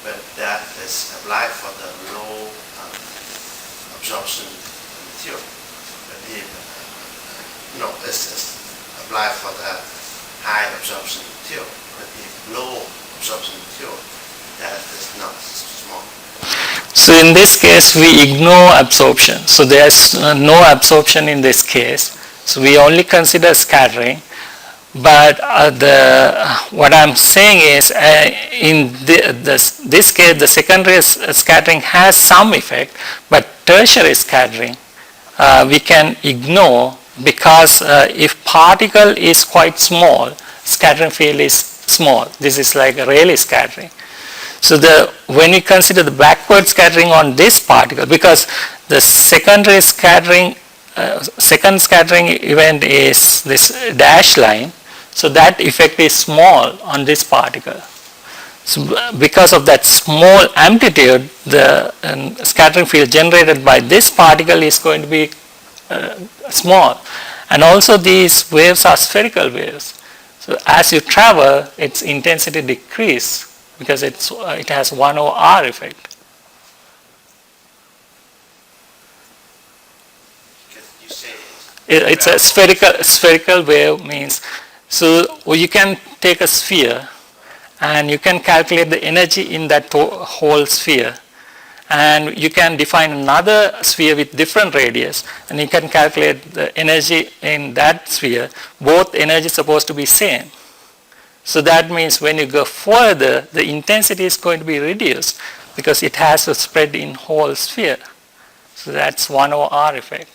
but that is applied for the low absorption material. But if no, it's applied for the high absorption material. But if low absorption material, that is not small. So in this case, we ignore absorption. So there's no absorption in this case. So we only consider scattering. But what I'm saying is, in this case, the secondary scattering has some effect, but tertiary scattering we can ignore, because if particle is quite small, scattering field is small. This is like a Rayleigh scattering. So when you consider the backward scattering on this particle, because the secondary scattering, second scattering event is this dashed line, so that effect is small on this particle. So because of that small amplitude, the scattering field generated by this particle is going to be small. And also these waves are spherical waves. So as you travel, its intensity decreases because it has 1 over R effect. You say It's a spherical wave means, so you can take a sphere and you can calculate the energy in that whole sphere, and you can define another sphere with different radius and you can calculate the energy in that sphere. Both energies are supposed to be same. So that means when you go further, the intensity is going to be reduced because it has to spread in whole sphere. So that's 1 over R effect.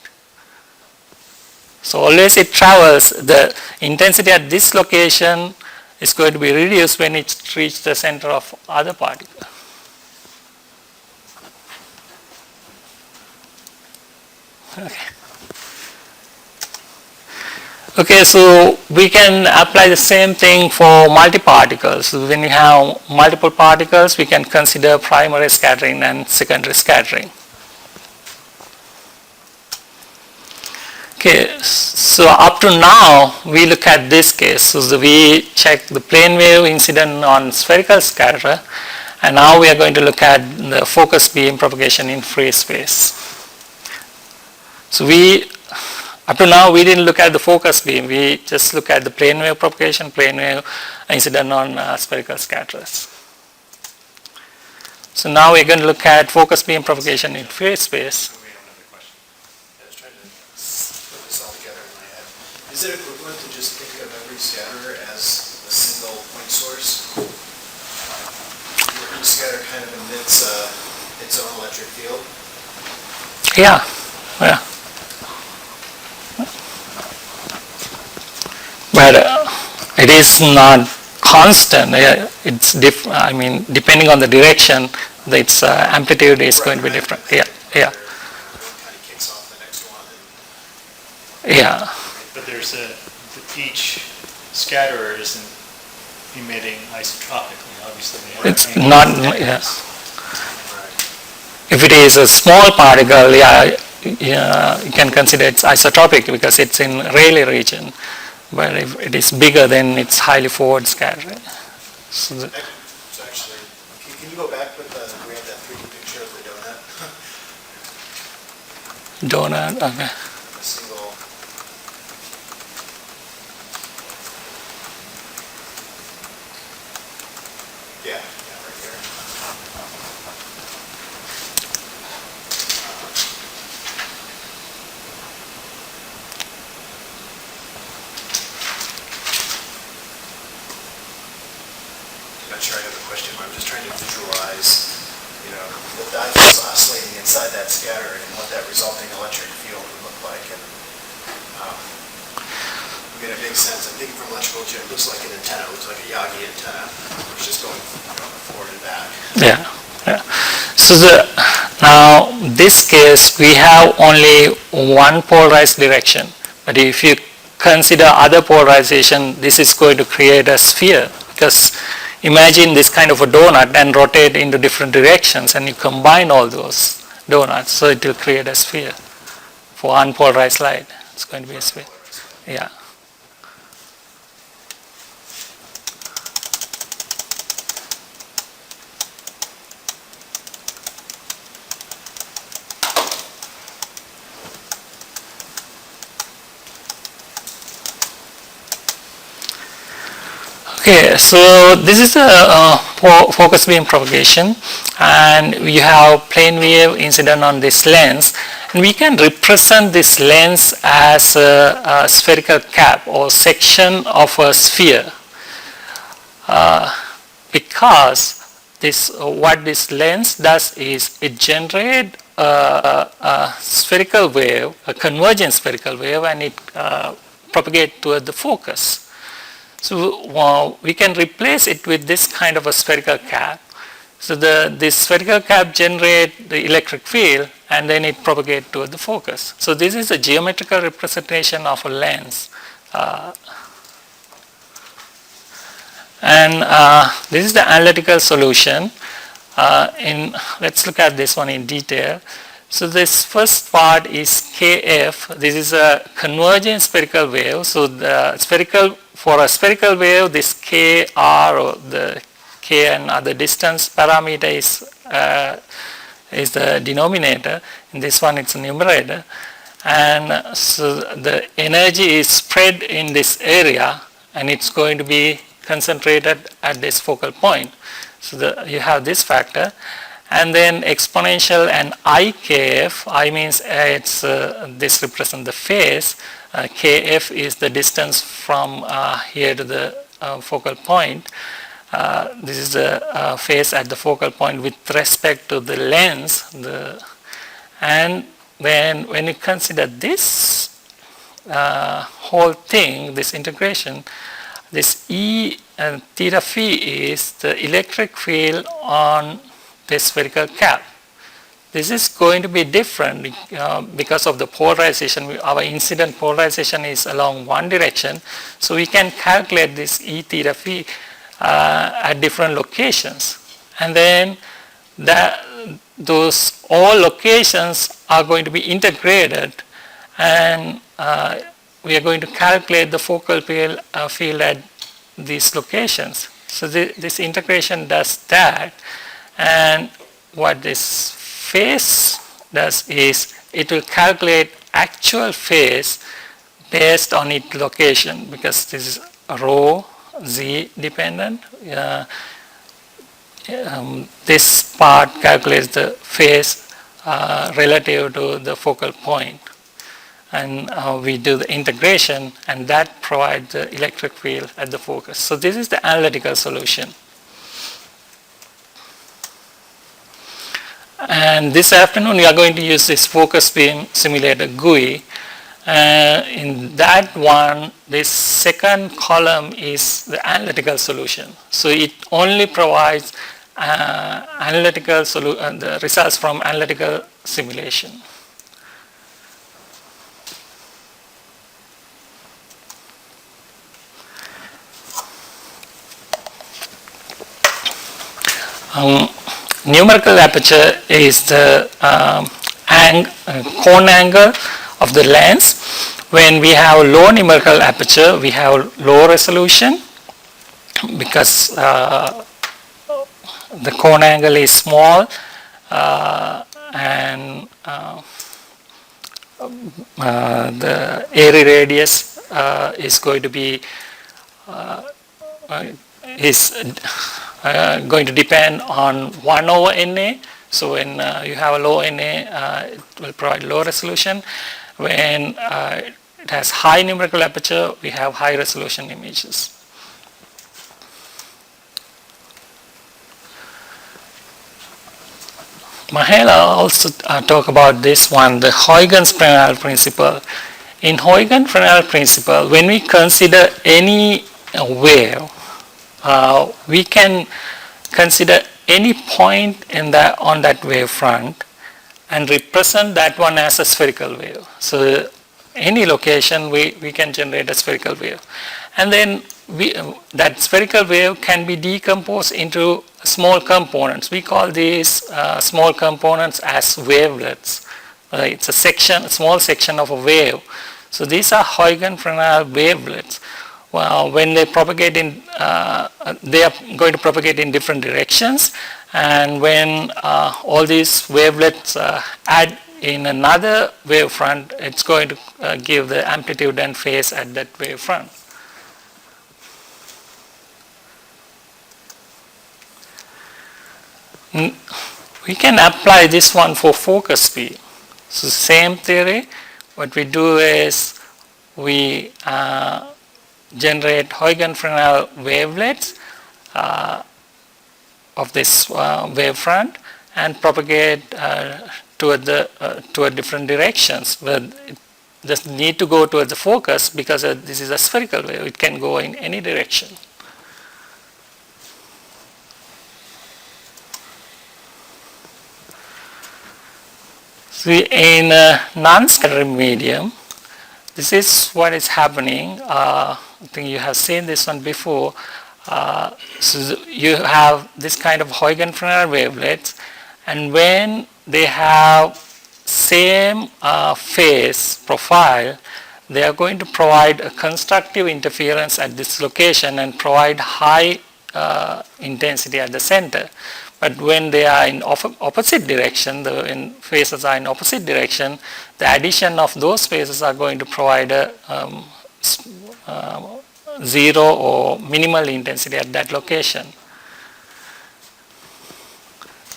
So always it travels, the intensity at this location is going to be reduced when it reaches the center of other particle. Okay, so we can apply the same thing for multi-particles. So when you have multiple particles, we can consider primary scattering and secondary scattering. Okay, so up to now, we look at this case. So we check the plane wave incident on spherical scatterer, and now we are going to look at the focus beam propagation in free space. So up to now, we didn't look at the focus beam. We just look at the plane wave propagation, plane wave incident on spherical scatterers. So now we're going to look at focus beam propagation in free space. Is it equivalent to just think of every scatterer as a single point source? Each scatter kind of emits its own electric field? Yeah, yeah. But it is not constant. It's depending on the direction, its amplitude is going to be different. Yeah, yeah. One kind of kicks off the next one. Yeah. But there's each scatterer isn't emitting isotropically, obviously. It's not, yes. If it is a small particle, you can consider it's isotropic because it's in Rayleigh region. But if it is bigger, then it's highly forward scattering. So actually, can you go back with we have that 3D picture of the donut? donut. Okay. a single. Yeah, right here. I'm not sure I have the question, but I'm just trying to visualize, the dipholes oscillating inside that scatter and what that resulting electric field would look like. And it makes sense. I'm thinking from electrical engineering, it looks like an antenna. It looks like a Yagi antenna. It's just going forward and back. Yeah. So now this case we have only one polarized direction, but if you consider other polarization, this is going to create a sphere, because imagine this kind of a donut and rotate into different directions, and you combine all those donuts, so it will create a sphere. For unpolarized light, it's going to be a sphere. Yeah. Okay, so this is a focus beam propagation, and we have plane wave incident on this lens, and we can represent this lens as a spherical cap or section of a sphere, because what this lens does is it generates a spherical wave, a convergent spherical wave, and it propagates toward the focus. So we can replace it with this kind of a spherical cap. So this spherical cap generates the electric field, and then it propagates toward the focus. So this is a geometrical representation of a lens. And this is the analytical solution. Let's look at this one in detail. So this first part is KF. This is a convergent spherical wave. So for a spherical wave, this KR, or the K and other distance parameter is the denominator. In this one, it's a numerator. And so the energy is spread in this area, and it's going to be concentrated at this focal point. So you have this factor. And then exponential and IKF, I means this represents the phase. KF is the distance from here to the focal point. This is the phase at the focal point with respect to the lens. And then when you consider this whole thing, this integration, this E and theta phi is the electric field on this spherical cap. This is going to be different because of the polarization. Our incident polarization is along one direction, so we can calculate this E theta phi at different locations, and then those all locations are going to be integrated, and we are going to calculate the focal field at these locations. So this integration does that. And what this phase does is it will calculate actual phase based on its location, because this is rho z dependent. This part calculates the phase relative to the focal point, and we do the integration, and that provides the electric field at the focus. So this is the analytical solution. And this afternoon we are going to use this focus beam simulator GUI. In that one, this second column is the analytical solution. So it only provides the results from analytical simulation. Numerical aperture is the cone angle of the lens. When we have low numerical aperture, we have low resolution because the cone angle is small, and the area radius is going to be going to depend on 1 over Na. So when you have a low Na, it will provide low resolution. When it has high numerical aperture, we have high resolution images. Mahela also talk about this one, the Huygens Fresnel principle. In Huygens Fresnel principle, when we consider any wave, we can consider any point on that wave front and represent that one as a spherical wave. So any location we can generate a spherical wave. And then that spherical wave can be decomposed into small components. We call these small components as wavelets. It's a small section of a wave. So these are Huygens Fresnel wavelets. Well, when they propagate they are going to propagate in different directions, and when all these wavelets add in another wavefront, it's going to give the amplitude and phase at that wavefront. We can apply this one for focus speed. So same theory. What we do is we generate Huygens Fresnel wavelets of this wavefront and propagate toward different directions. But it doesn't need to go toward the focus because this is a spherical wave. It can go in any direction. See, in a non-scattering medium, this is what is happening. I think you have seen this one before. So you have this kind of Huygens Fresnel wavelets, and when they have same phase profile, they are going to provide a constructive interference at this location and provide high intensity at the center. But when they are in opposite direction, when phases are in opposite direction, the addition of those phases are going to provide a zero or minimal intensity at that location.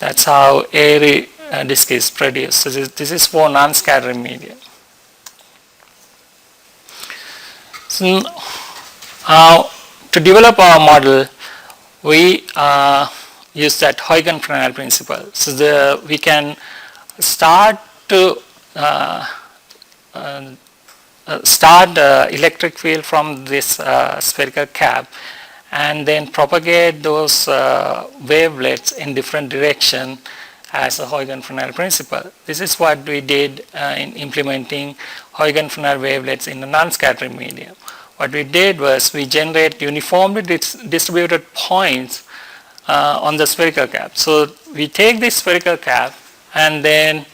That's how airy disk is produced. So this is for non-scattering medium. So to develop our model, we use that Huygens Fresnel principle. So we can start to start the electric field from this spherical cap and then propagate those wavelets in different direction as a Huygens Fresnel principle. This is what we did in implementing Huygens Fresnel wavelets in the non-scattering medium. What we did was we generate uniformly distributed points on the spherical cap. So we take this spherical cap and then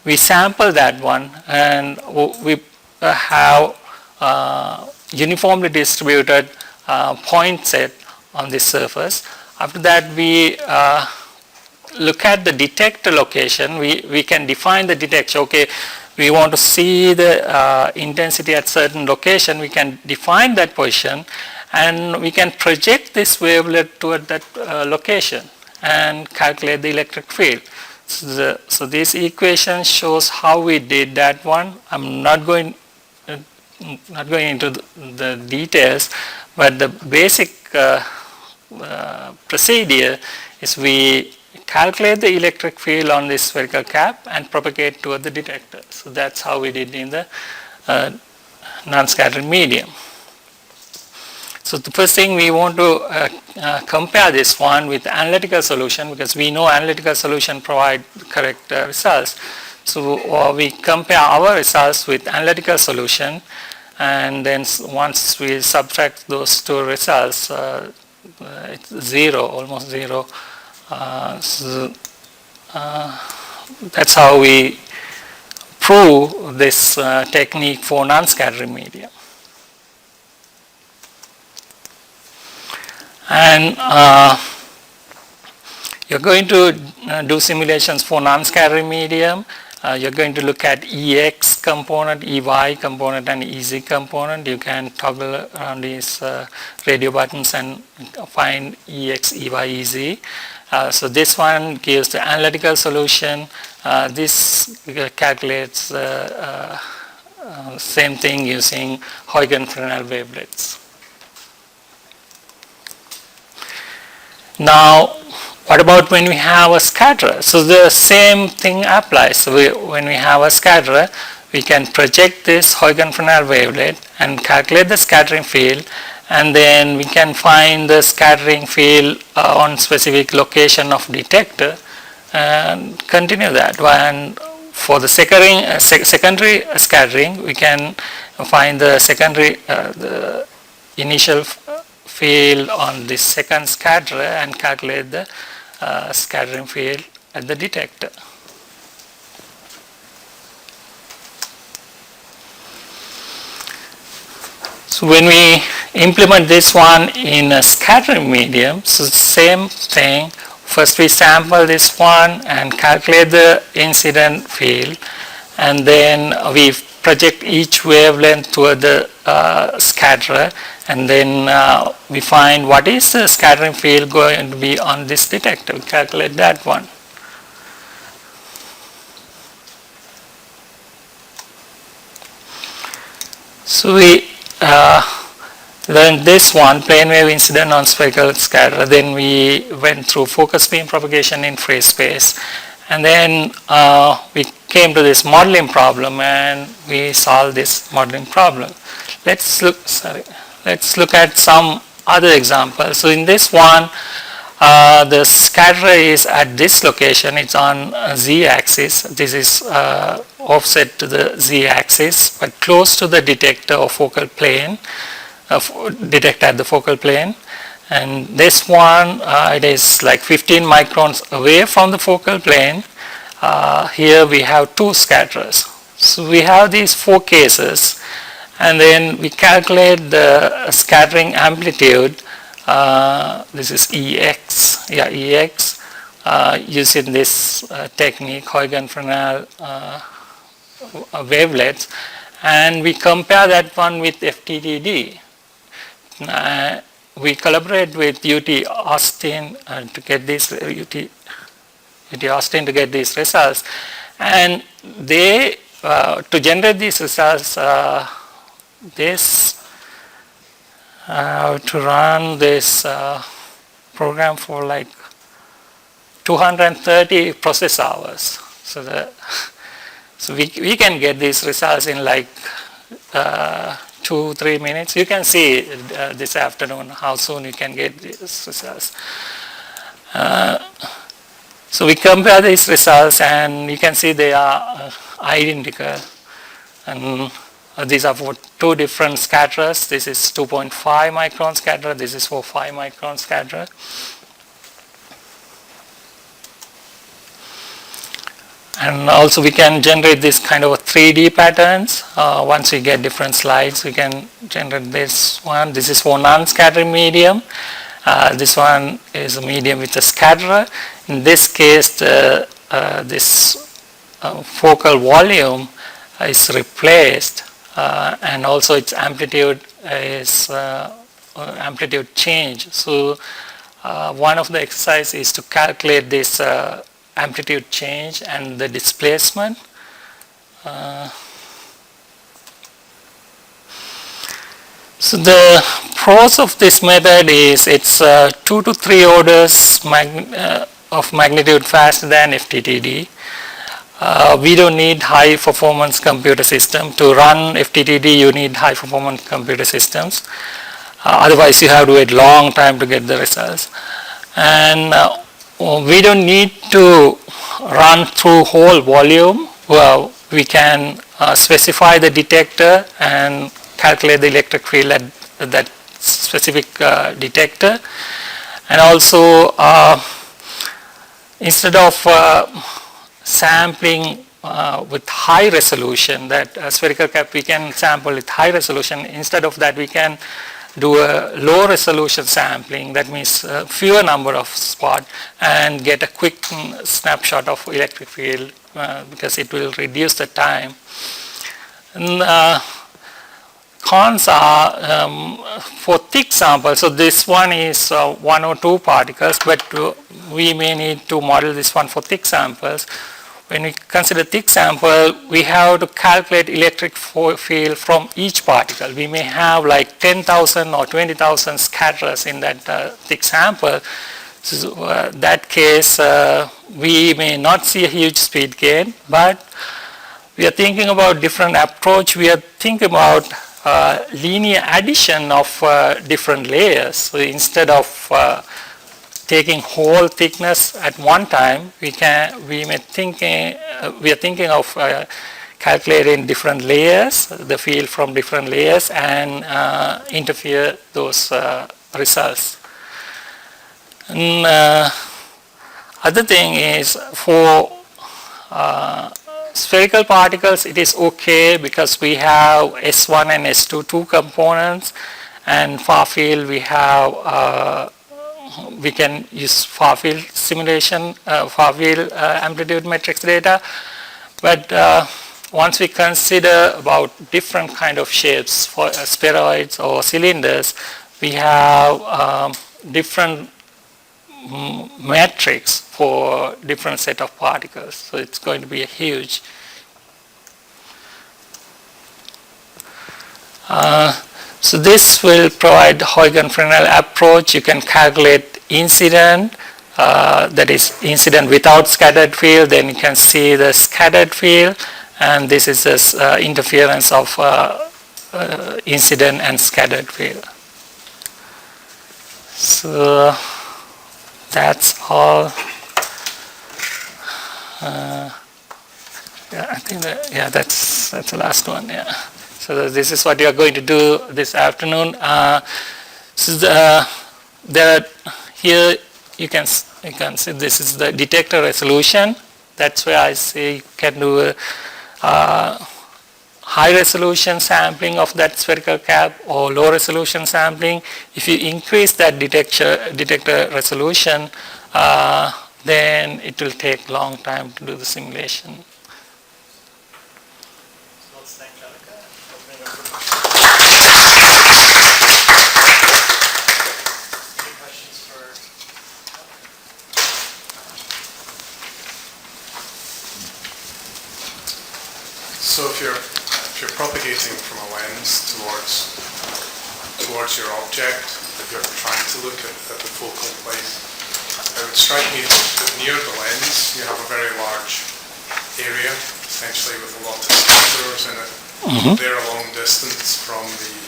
we sample that one, and we have uniformly distributed point set on this surface. After that, we look at the detector location. We can define the detector. Okay, we want to see the intensity at certain location. We can define that position, and we can project this wavelet toward that location and calculate the electric field. So this equation shows how we did that one. I'm not going into the details, but the basic procedure is we calculate the electric field on this spherical cap and propagate toward the detector. So that's how we did in the non-scattering medium. So the first thing, we want to compare this one with analytical solution, because we know analytical solution provide correct results. So we compare our results with analytical solution, and then once we subtract those two results, it's zero, almost zero. So that's how we prove this technique for non-scattering medium. And you're going to do simulations for non-scattering medium. You're going to look at EX component, EY component, and EZ component. You can toggle around these radio buttons and find EX, EY, EZ. So this one gives the analytical solution. This calculates same thing using Huygens-Fresnel wavelets. Now, what about when we have a scatterer? So the same thing applies. So when we have a scatterer, we can project this Huygens-Fresnel wavelet and calculate the scattering field, and then we can find the scattering field on specific location of detector and continue that. And for the secondary scattering, we can find the secondary, the initial field on this second scatterer and calculate the scattering field at the detector. So when we implement this one in a scattering medium, so same thing. First we sample this one and calculate the incident field, and then we project each wavelength toward the scatterer, and then we find what is the scattering field going to be on this detector. We calculate that one. So we learned this one, plane wave incident on spherical scatterer. Then we went through focus beam propagation in free space, and then we came to this modeling problem and we solved this modeling problem. Let's look at some other examples. So in this one, the scatterer is at this location. It's on z-axis. This is offset to the z-axis, but close to the detector or focal plane. Detector at the focal plane. And this one, it is like 15 microns away from the focal plane. Here we have two scatterers. So we have these four cases, and then we calculate the scattering amplitude. This is EX, EX, using this technique, Huygens-Fresnel wavelets, and we compare that one with FTTD. We collaborate with UT Austin to get this UT Austin to get these results, and they to generate these results, to run this program for like 230 process hours. So we can get these results in like 2-3 minutes. You can see this afternoon how soon you can get these results. So we compare these results, and you can see they are identical. And these are for two different scatterers. This is 2.5 micron scatterer. This is for 5 micron scatterer. And also we can generate this kind of 3D patterns. Once we get different slides, we can generate this one. This is for non-scattering medium. This one is a medium with a scatterer. In this case, this focal volume is replaced, and also its amplitude is amplitude change. So one of the exercises is to calculate this amplitude change and the displacement. So the pros of this method is it's 2 to 3 orders of magnitude faster than FTTD. We don't need high performance computer system. To run FTTD, you need high performance computer systems. Otherwise you have to wait long time to get the results. And we don't need to run through whole volume. Well, we can specify the detector and calculate the electric field at that specific detector. And also, instead of sampling with high resolution, that spherical cap we can sample with high resolution, instead of that we can do a low resolution sampling. That means fewer number of spots, and get a quick snapshot of electric field because it will reduce the time. And, cons are for thick samples. So this one is 1 or 2 particles, but we may need to model this one for thick samples. When we consider thick sample, we have to calculate electric field from each particle. We may have like 10,000 or 20,000 scatterers in that thick sample. So that case, we may not see a huge speed gain, but we are thinking about different approach. We are thinking about linear addition of different layers. So instead of taking whole thickness at one time, we are thinking of calculating different layers, the field from different layers, and interfere those results. And other thing is for spherical particles, it is okay because we have S1 and S2 two components, and far field we have we can use far field simulation, far field amplitude matrix data. But once we consider about different kind of shapes for spheroids or cylinders, we have different matrix for different set of particles. So it's going to be a huge. So this will provide Huygens-Fresnel approach. You can calculate incident, that is incident without scattered field. Then you can see the scattered field, and this is this interference of incident and scattered field. So that's all. Yeah, I think that's the last one. Yeah. So this is what you are going to do this afternoon. So here you can see this is the detector resolution. That's where I say you can do high resolution sampling of that spherical cap or low resolution sampling. If you increase that detector resolution, then it will take long time to do the simulation. So if you're propagating from a lens towards your object that you're trying to look at the focal plane, it would strike me that near the lens you have a very large area, essentially with a lot of scatterers in it. Mm-hmm. They're a long distance from the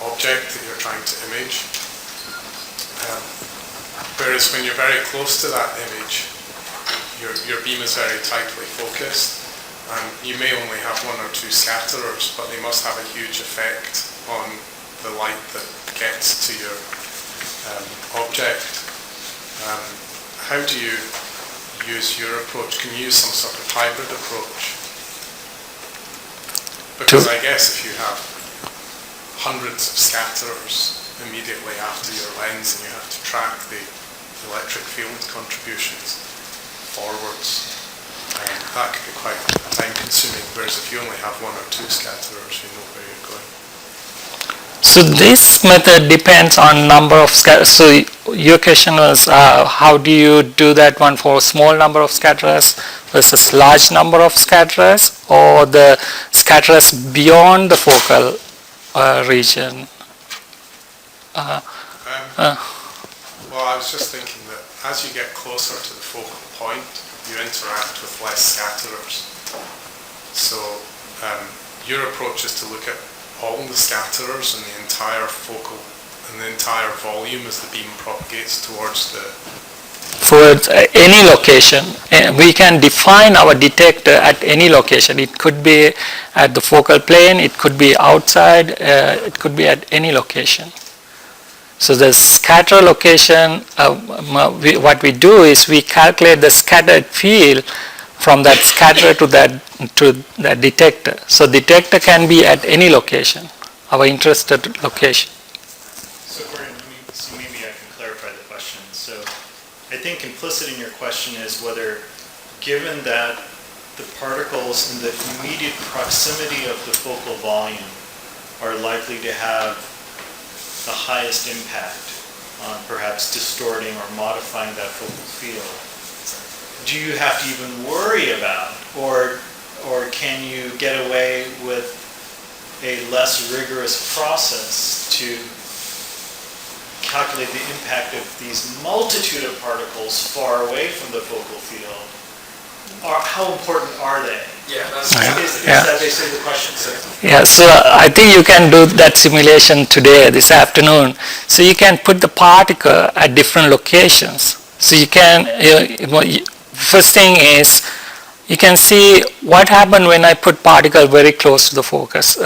object that you're trying to image. Whereas when you're very close to that image, your beam is very tightly focused. And you may only have 1 or 2 scatterers, but they must have a huge effect on the light that gets to your object. How do you use your approach? Can you use some sort of hybrid approach? Because I guess if you have hundreds of scatterers immediately after your lens and you have to track the electric field contributions forwards, that could be quite time consuming, whereas if you only have 1 or 2 scatterers, you know where you're going. So this method depends on number of scatterers. So your question was how do you do that one for a small number of scatterers versus large number of scatterers, or the scatterers beyond the focal region? Well, I was just thinking that as you get closer to the focal point, you interact with less scatterers. So your approach is to look at all the scatterers and the entire focal and the entire volume as the beam propagates towards any location. We can define our detector at any location. It could be at the focal plane, it could be outside, it could be at any location. So the scatter location, what we do is we calculate the scattered field from that scatterer to that detector. So detector can be at any location, our interested location. So maybe I can clarify the question. So I think implicit in your question is whether given that the particles in the immediate proximity of the focal volume are likely to have the highest impact on perhaps distorting or modifying that focal field, do you have to even worry about, or can you get away with a less rigorous process to calculate the impact of these multitude of particles far away from the focal field? How important are they? Yeah, that's Is that basically the question, sir? Yeah, so I think you can do that simulation today, this afternoon. So you can put the particle at different locations. So you can, first thing is, you can see what happened when I put particle very close to the focus.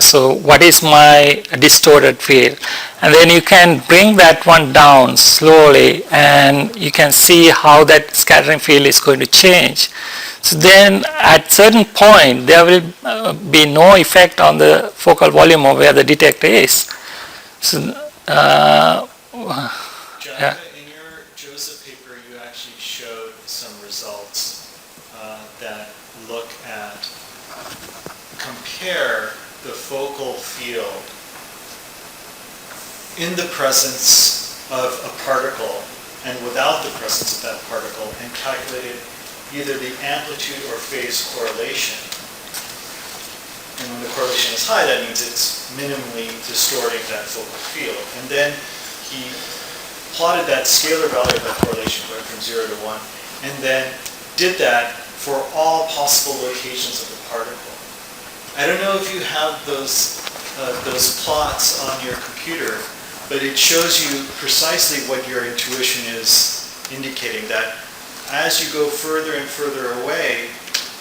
So what is my distorted field? And then you can bring that one down slowly and you can see how that scattering field is going to change. So then at certain point there will be no effect on the focal volume of where the detector is. So, John, in your Joseph paper you actually showed some results that look at, compare the focal field in the presence of a particle and without the presence of that particle, and calculated either the amplitude or phase correlation. And when the correlation is high, that means it's minimally distorting that focal field. And then he plotted that scalar value of that correlation going from 0 to 1, and then did that for all possible locations of the particle. I don't know if you have those plots on your computer, but it shows you precisely what your intuition is indicating, that as you go further and further away,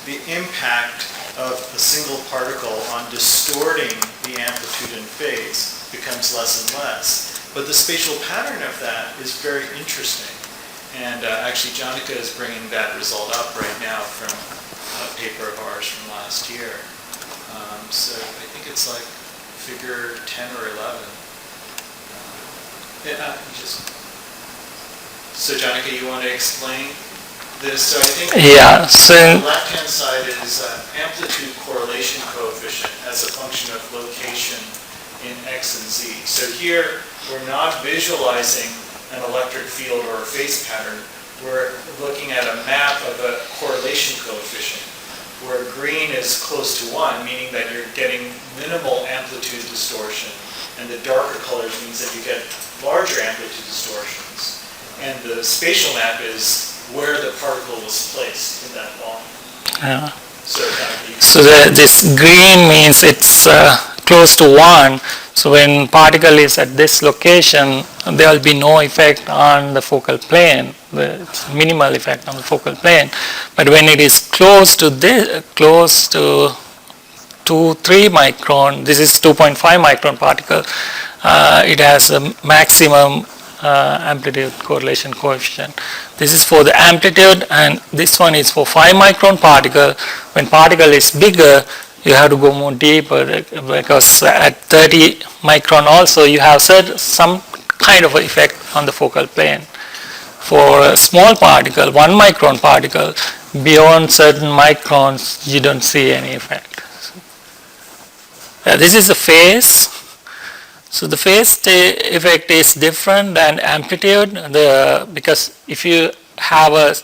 the impact of a single particle on distorting the amplitude and phase becomes less and less. But the spatial pattern of that is very interesting. And actually, Jonica is bringing that result up right now from a paper of ours from last year. So I think it's like figure 10 or 11. So Jonica, you want to explain this? So I think the left-hand side is amplitude correlation coefficient as a function of location in X and Z. So here, we're not visualizing an electric field or a phase pattern. We're looking at a map of a correlation coefficient where green is close to 1, meaning that you're getting minimal amplitude distortion, and the darker colors means that you get larger amplitude distortions. And the spatial map is where the particle was placed in that volume. So this green means it's close to 1. So when particle is at this location, there will be no effect on the focal plane. It's minimal effect on the focal plane. But when it is close to this, close to 2-3 micron, this is 2.5 micron particle, it has a maximum amplitude correlation coefficient. This is for the amplitude, and this one is for 5 micron particle. When particle is bigger, you have to go more deeper, because at 30 micron also you have some kind of effect on the focal plane. For a small particle, 1 micron particle, beyond certain microns you don't see any effect. This is the phase. So the phase effect is different than amplitude, because if you have a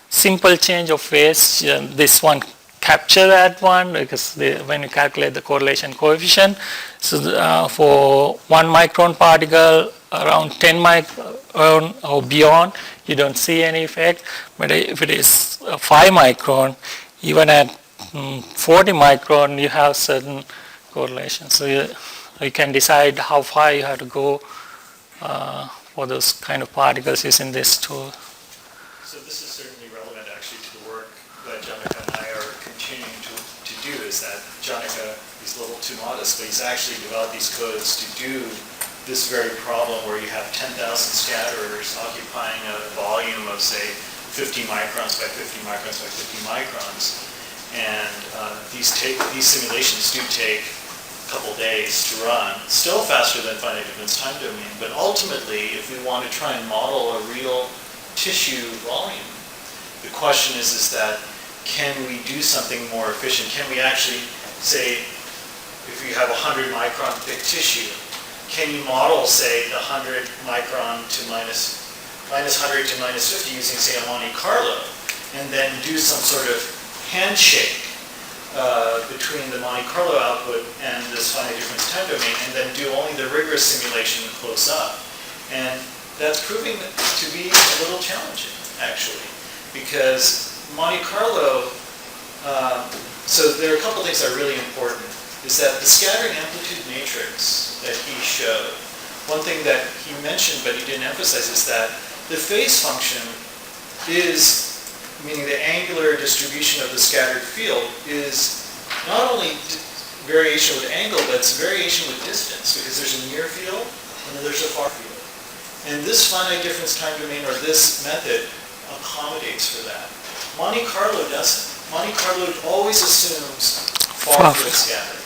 simple change of phase, this one capture that one, because when you calculate the correlation coefficient, so for 1 micron particle around 10 micron or beyond, you don't see any effect. But if it is 5 micron, even at 40 micron, you have certain correlation. So you can decide how far you have to go for those kind of particles using this tool. So this is certainly relevant actually to the work that Jonica and I are continuing to do, is that Jonica is a little too modest, but he's actually developed these codes to do this very problem where you have 10,000 scatterers occupying a volume of, say, 50 microns by 50 microns by 50 microns. And these simulations do take a couple days to run, still faster than finite difference time domain, but ultimately, if we want to try and model a real tissue volume, the question is that can we do something more efficient? Can we actually say, if you have 100 micron thick tissue, can you model, say, the 100 micron to minus 100 to minus 50 using, say, a Monte Carlo, and then do some sort of handshake between the Monte Carlo output and this finite difference time domain, and then do only the rigorous simulation close up. And that's proving to be a little challenging, actually, because Monte Carlo, so there are a couple things that are really important, is that the scattering amplitude matrix that he showed, one thing that he mentioned but he didn't emphasize is that the phase function is, meaning the angular distribution of the scattered field, is not only variation with angle, but it's variation with distance, because there's a near field and then there's a far field. And this finite difference time domain, or this method, accommodates for that. Monte Carlo doesn't. Monte Carlo always assumes far field scattering.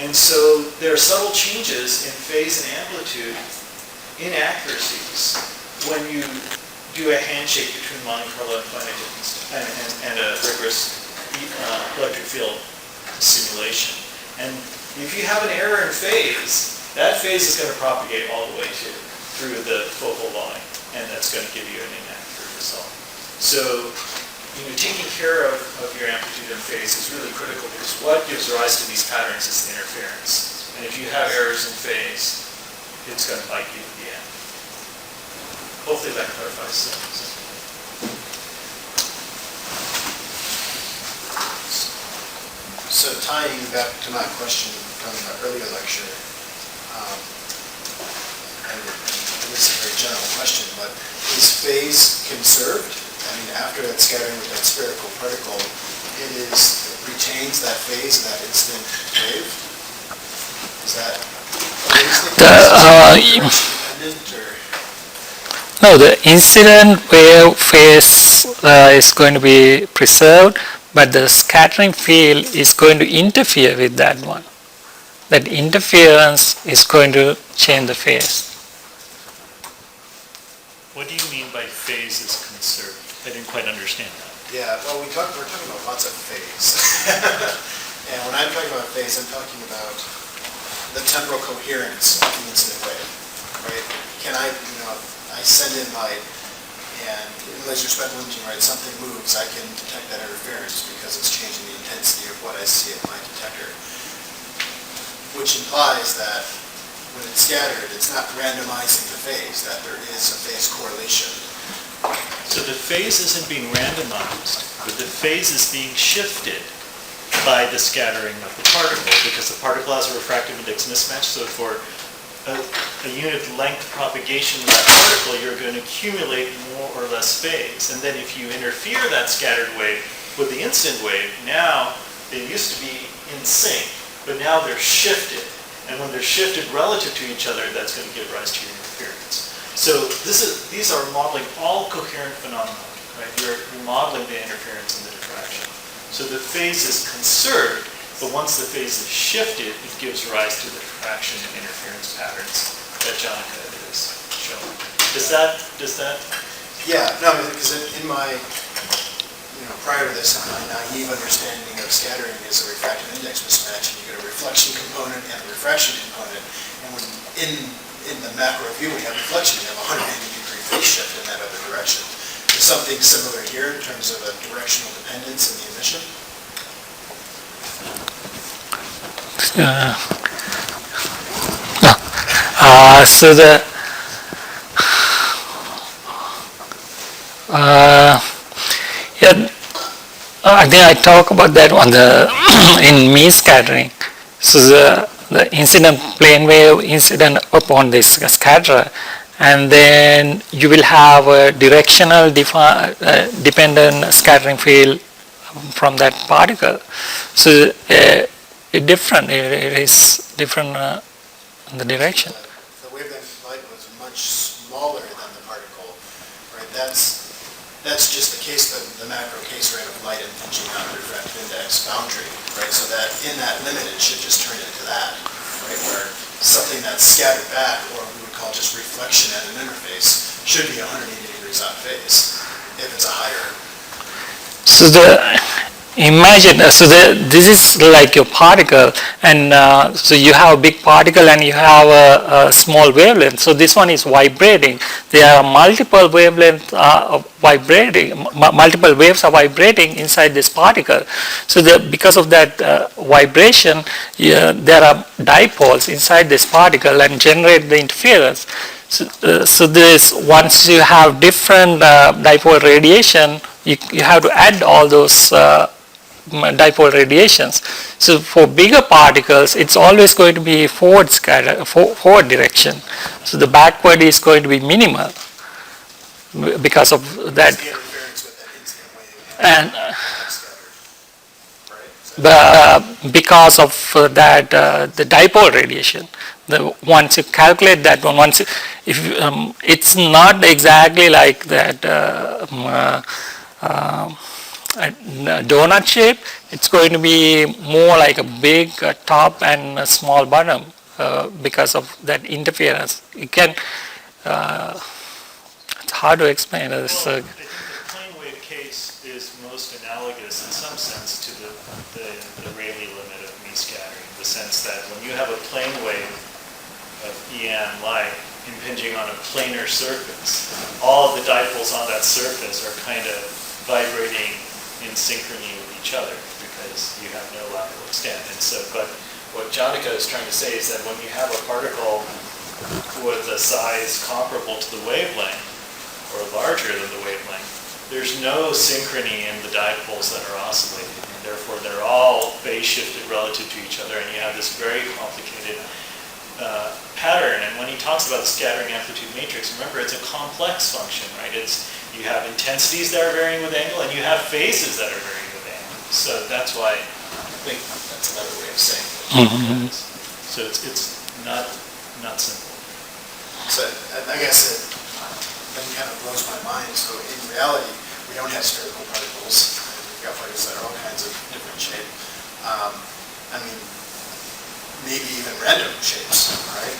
And so there are subtle changes in phase and amplitude inaccuracies when you do a handshake between Monte Carlo and finite difference and a rigorous electric field simulation. And if you have an error in phase, that phase is going to propagate all the way through the focal line, and that's going to give you an inaccurate result. So, taking care of your amplitude and phase is really critical, because what gives rise to these patterns is the interference. And if you have errors in phase, it's going to bite you at the end. Hopefully that clarifies things. So tying back to my question from the earlier lecture, and this is a very general question, but is phase conserved? I mean, after that scattering with that spherical particle, it retains that phase, that instant wave? Is that no, the incident wave phase is going to be preserved, but the scattering field is going to interfere with that one. That interference is going to change the phase. What do you mean by phase is conserved? I didn't quite understand that. Yeah, well, we're talking about lots of phase. And when I'm talking about phase, I'm talking about the temporal coherence of the incident wave, right? Can I send in light, and in laser spectral imaging, right, something moves, I can detect that interference because it's changing the intensity of what I see in my detector. Which implies that when it's scattered, it's not randomizing the phase, that there is a phase correlation. So the phase isn't being randomized, but the phase is being shifted by the scattering of the particle, because the particle has a refractive index mismatch. So for a unit length propagation of that particle, you're going to accumulate more or less phase. And then if you interfere that scattered wave with the incident wave, now they used to be in sync, but now they're shifted. And when they're shifted relative to each other, that's going to give rise to your interference. So these are modeling all coherent phenomena, right? You're modeling the interference and the diffraction. So the phase is conserved, but once the phase is shifted, it gives rise to the diffraction and interference patterns that Jonica is showing. Does that? Yeah, no, because in my, prior to this, my naive understanding of scattering is a refractive index mismatch, and you get a reflection component and a refraction component. And when in the macro view, we have reflection, we have a 180-degree phase shift in that other direction. Is something similar here in terms of a directional dependence in the emission? So the I think I talk about that on the in Mie scattering. So the incident plane wave incident upon this scatterer, and then you will have a directional dependent scattering field from that particle. So it is different in the direction. The wavelength of light was much smaller than the particle, right? That's just the case, the macro case rate of light impinging on the refractive index boundary, right? So that in that limit, it should just turn into that, right? Where something that's scattered back, or we would call just reflection at an interface, should be 180 degrees on phase if it's a higher So imagine, this is like your particle, and so you have a big particle and you have a small wavelength. So this one is vibrating. There are multiple wavelengths of vibrating, multiple waves are vibrating inside this particle. So because of that vibration, there are dipoles inside this particle and generate the interference. So this, once you have different dipole radiation, you have to add all those dipole radiations. So for bigger particles, it's always going to be forward direction. So the backward is going to be minimal because of that. The interference with that incident wave And scattered, right? because of that, the dipole radiation. Once you calculate that one, it's not exactly like that donut shape. It's going to be more like a big top and a small bottom because of that interference. You can. It's hard to explain this. Well, I think the plane wave case is most analogous in some sense to the Rayleigh limit of Mie scattering, in the sense that when you have a plane wave of EM light impinging on a planar surface, all of the dipoles on that surface are kind of vibrating in synchrony with each other because you have no lateral extent. And so, but what Janika is trying to say is that when you have a particle with a size comparable to the wavelength or larger than the wavelength, there's no synchrony in the dipoles that are oscillating. And therefore, they're all phase shifted relative to each other, and you have this very complicated pattern. And when he talks about the scattering amplitude matrix, remember it's a complex function, right? You have intensities that are varying with angle, and you have phases that are varying with angle. So that's why I think that's another way of saying it. So it's not simple. So I guess it then kind of blows my mind. So in reality, we don't have spherical particles. We've got particles that are all kinds of different shape. I mean, maybe even random shapes, right?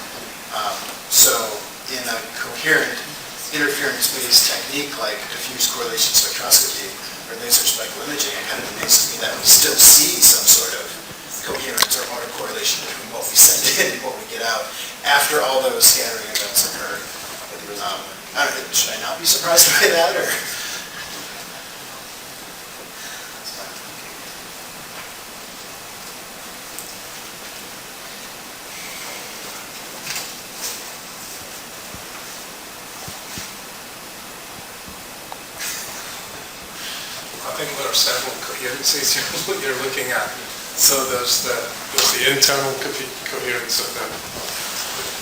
So in a coherent interference-based technique like diffuse correlation spectroscopy or laser speckle imaging, it kind of amazes me that we still see some sort of coherence or autocorrelation between what we send in and what we get out after all those scattering events occur. I don't know, should I not be surprised by that, or? I think there are several coherencies you're looking at. So there's the internal coherence of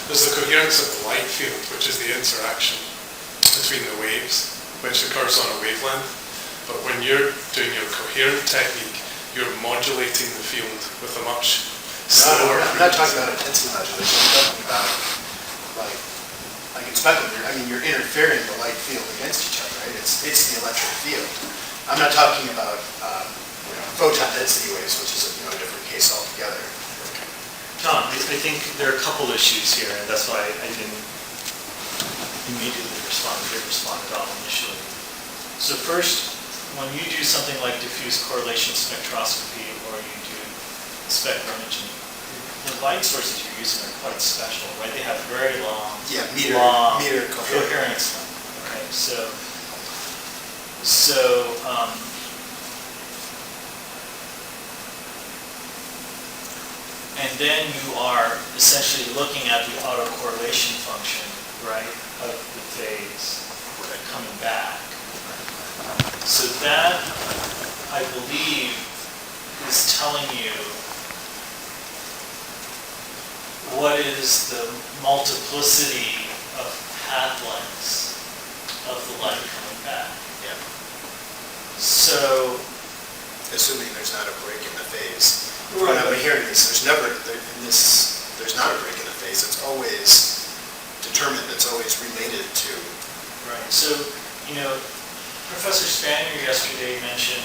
there's the coherence of the light field, which is the interaction between the waves, which occurs on a wavelength. But when you're doing your coherent technique, you're modulating the field with a much slower I'm not talking about intensity modulation. I'm talking about like in speckling. I mean, you're interfering the light field against each other, right? It's the electric field. I'm not talking about photon density waves, which is a different case altogether. Tom, I think there are a couple issues here, and that's why I didn't immediately respond at all initially. So first, when you do something like diffuse correlation spectroscopy or you do spectrum imaging, the light sources you're using are quite special, right? They have very long, meter coherence length. Okay, so and then you are essentially looking at the autocorrelation function, right, of the phase coming back. So that, I believe, is telling you what is the multiplicity of path lengths of the light coming back. Yeah. So, assuming there's not a break in the phase. Right. What I'm hearing is there's not a break in the phase. It's always determined. It's always related to. right. So, Professor Spanier yesterday mentioned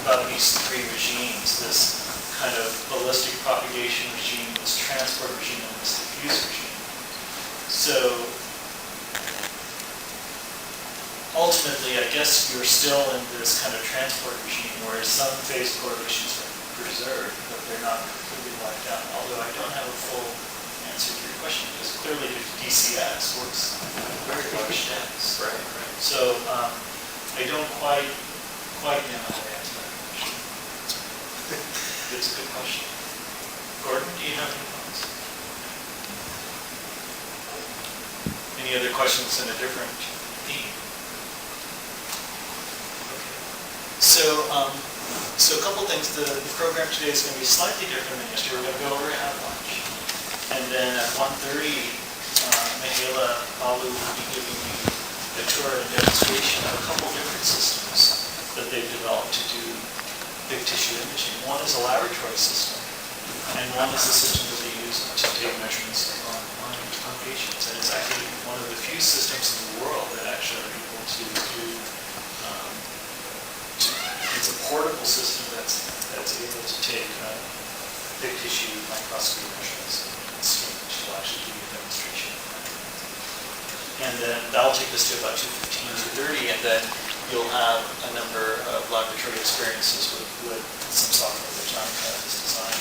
about these three regimes, this kind of ballistic propagation regime, this transport regime, and this diffuse regime. So ultimately, I guess you're still in this kind of transport regime where some phase correlations are preserved, but they're not completely wiped out. Although I don't have a full answer to your question, because clearly if DCX works at very large depths. Right. So I don't quite know how to answer that question. It's a good question. Gordon, do you have any thoughts? Any other questions in a different theme? So a couple things. The program today is going to be slightly different than yesterday. We're going to go over and have lunch. And then at 1:30, Mihaela Balu will be giving you a tour and demonstration of a couple different systems that they've developed to do big tissue imaging. One is a laboratory system, and one is a system that they use to take measurements on patients. And it's actually one of the few systems in the world that actually are able to do. It's a portable system that's able to take big tissue microscopy measurements which will actually give you a demonstration. And then that'll take us to about 2:15, 2:30, and then you'll have a number of laboratory experiences with some software that John has designed,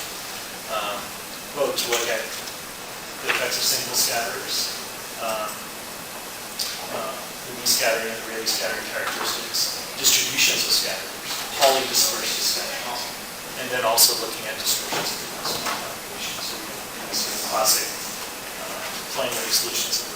both to look at the effects of single scatters, the Mie scattering and the Rayleigh scattering characteristics, distributions of scatters, polydispersed scatters, and then also looking at dispersions of the Maxwell population. So you can see classic plane wave solutions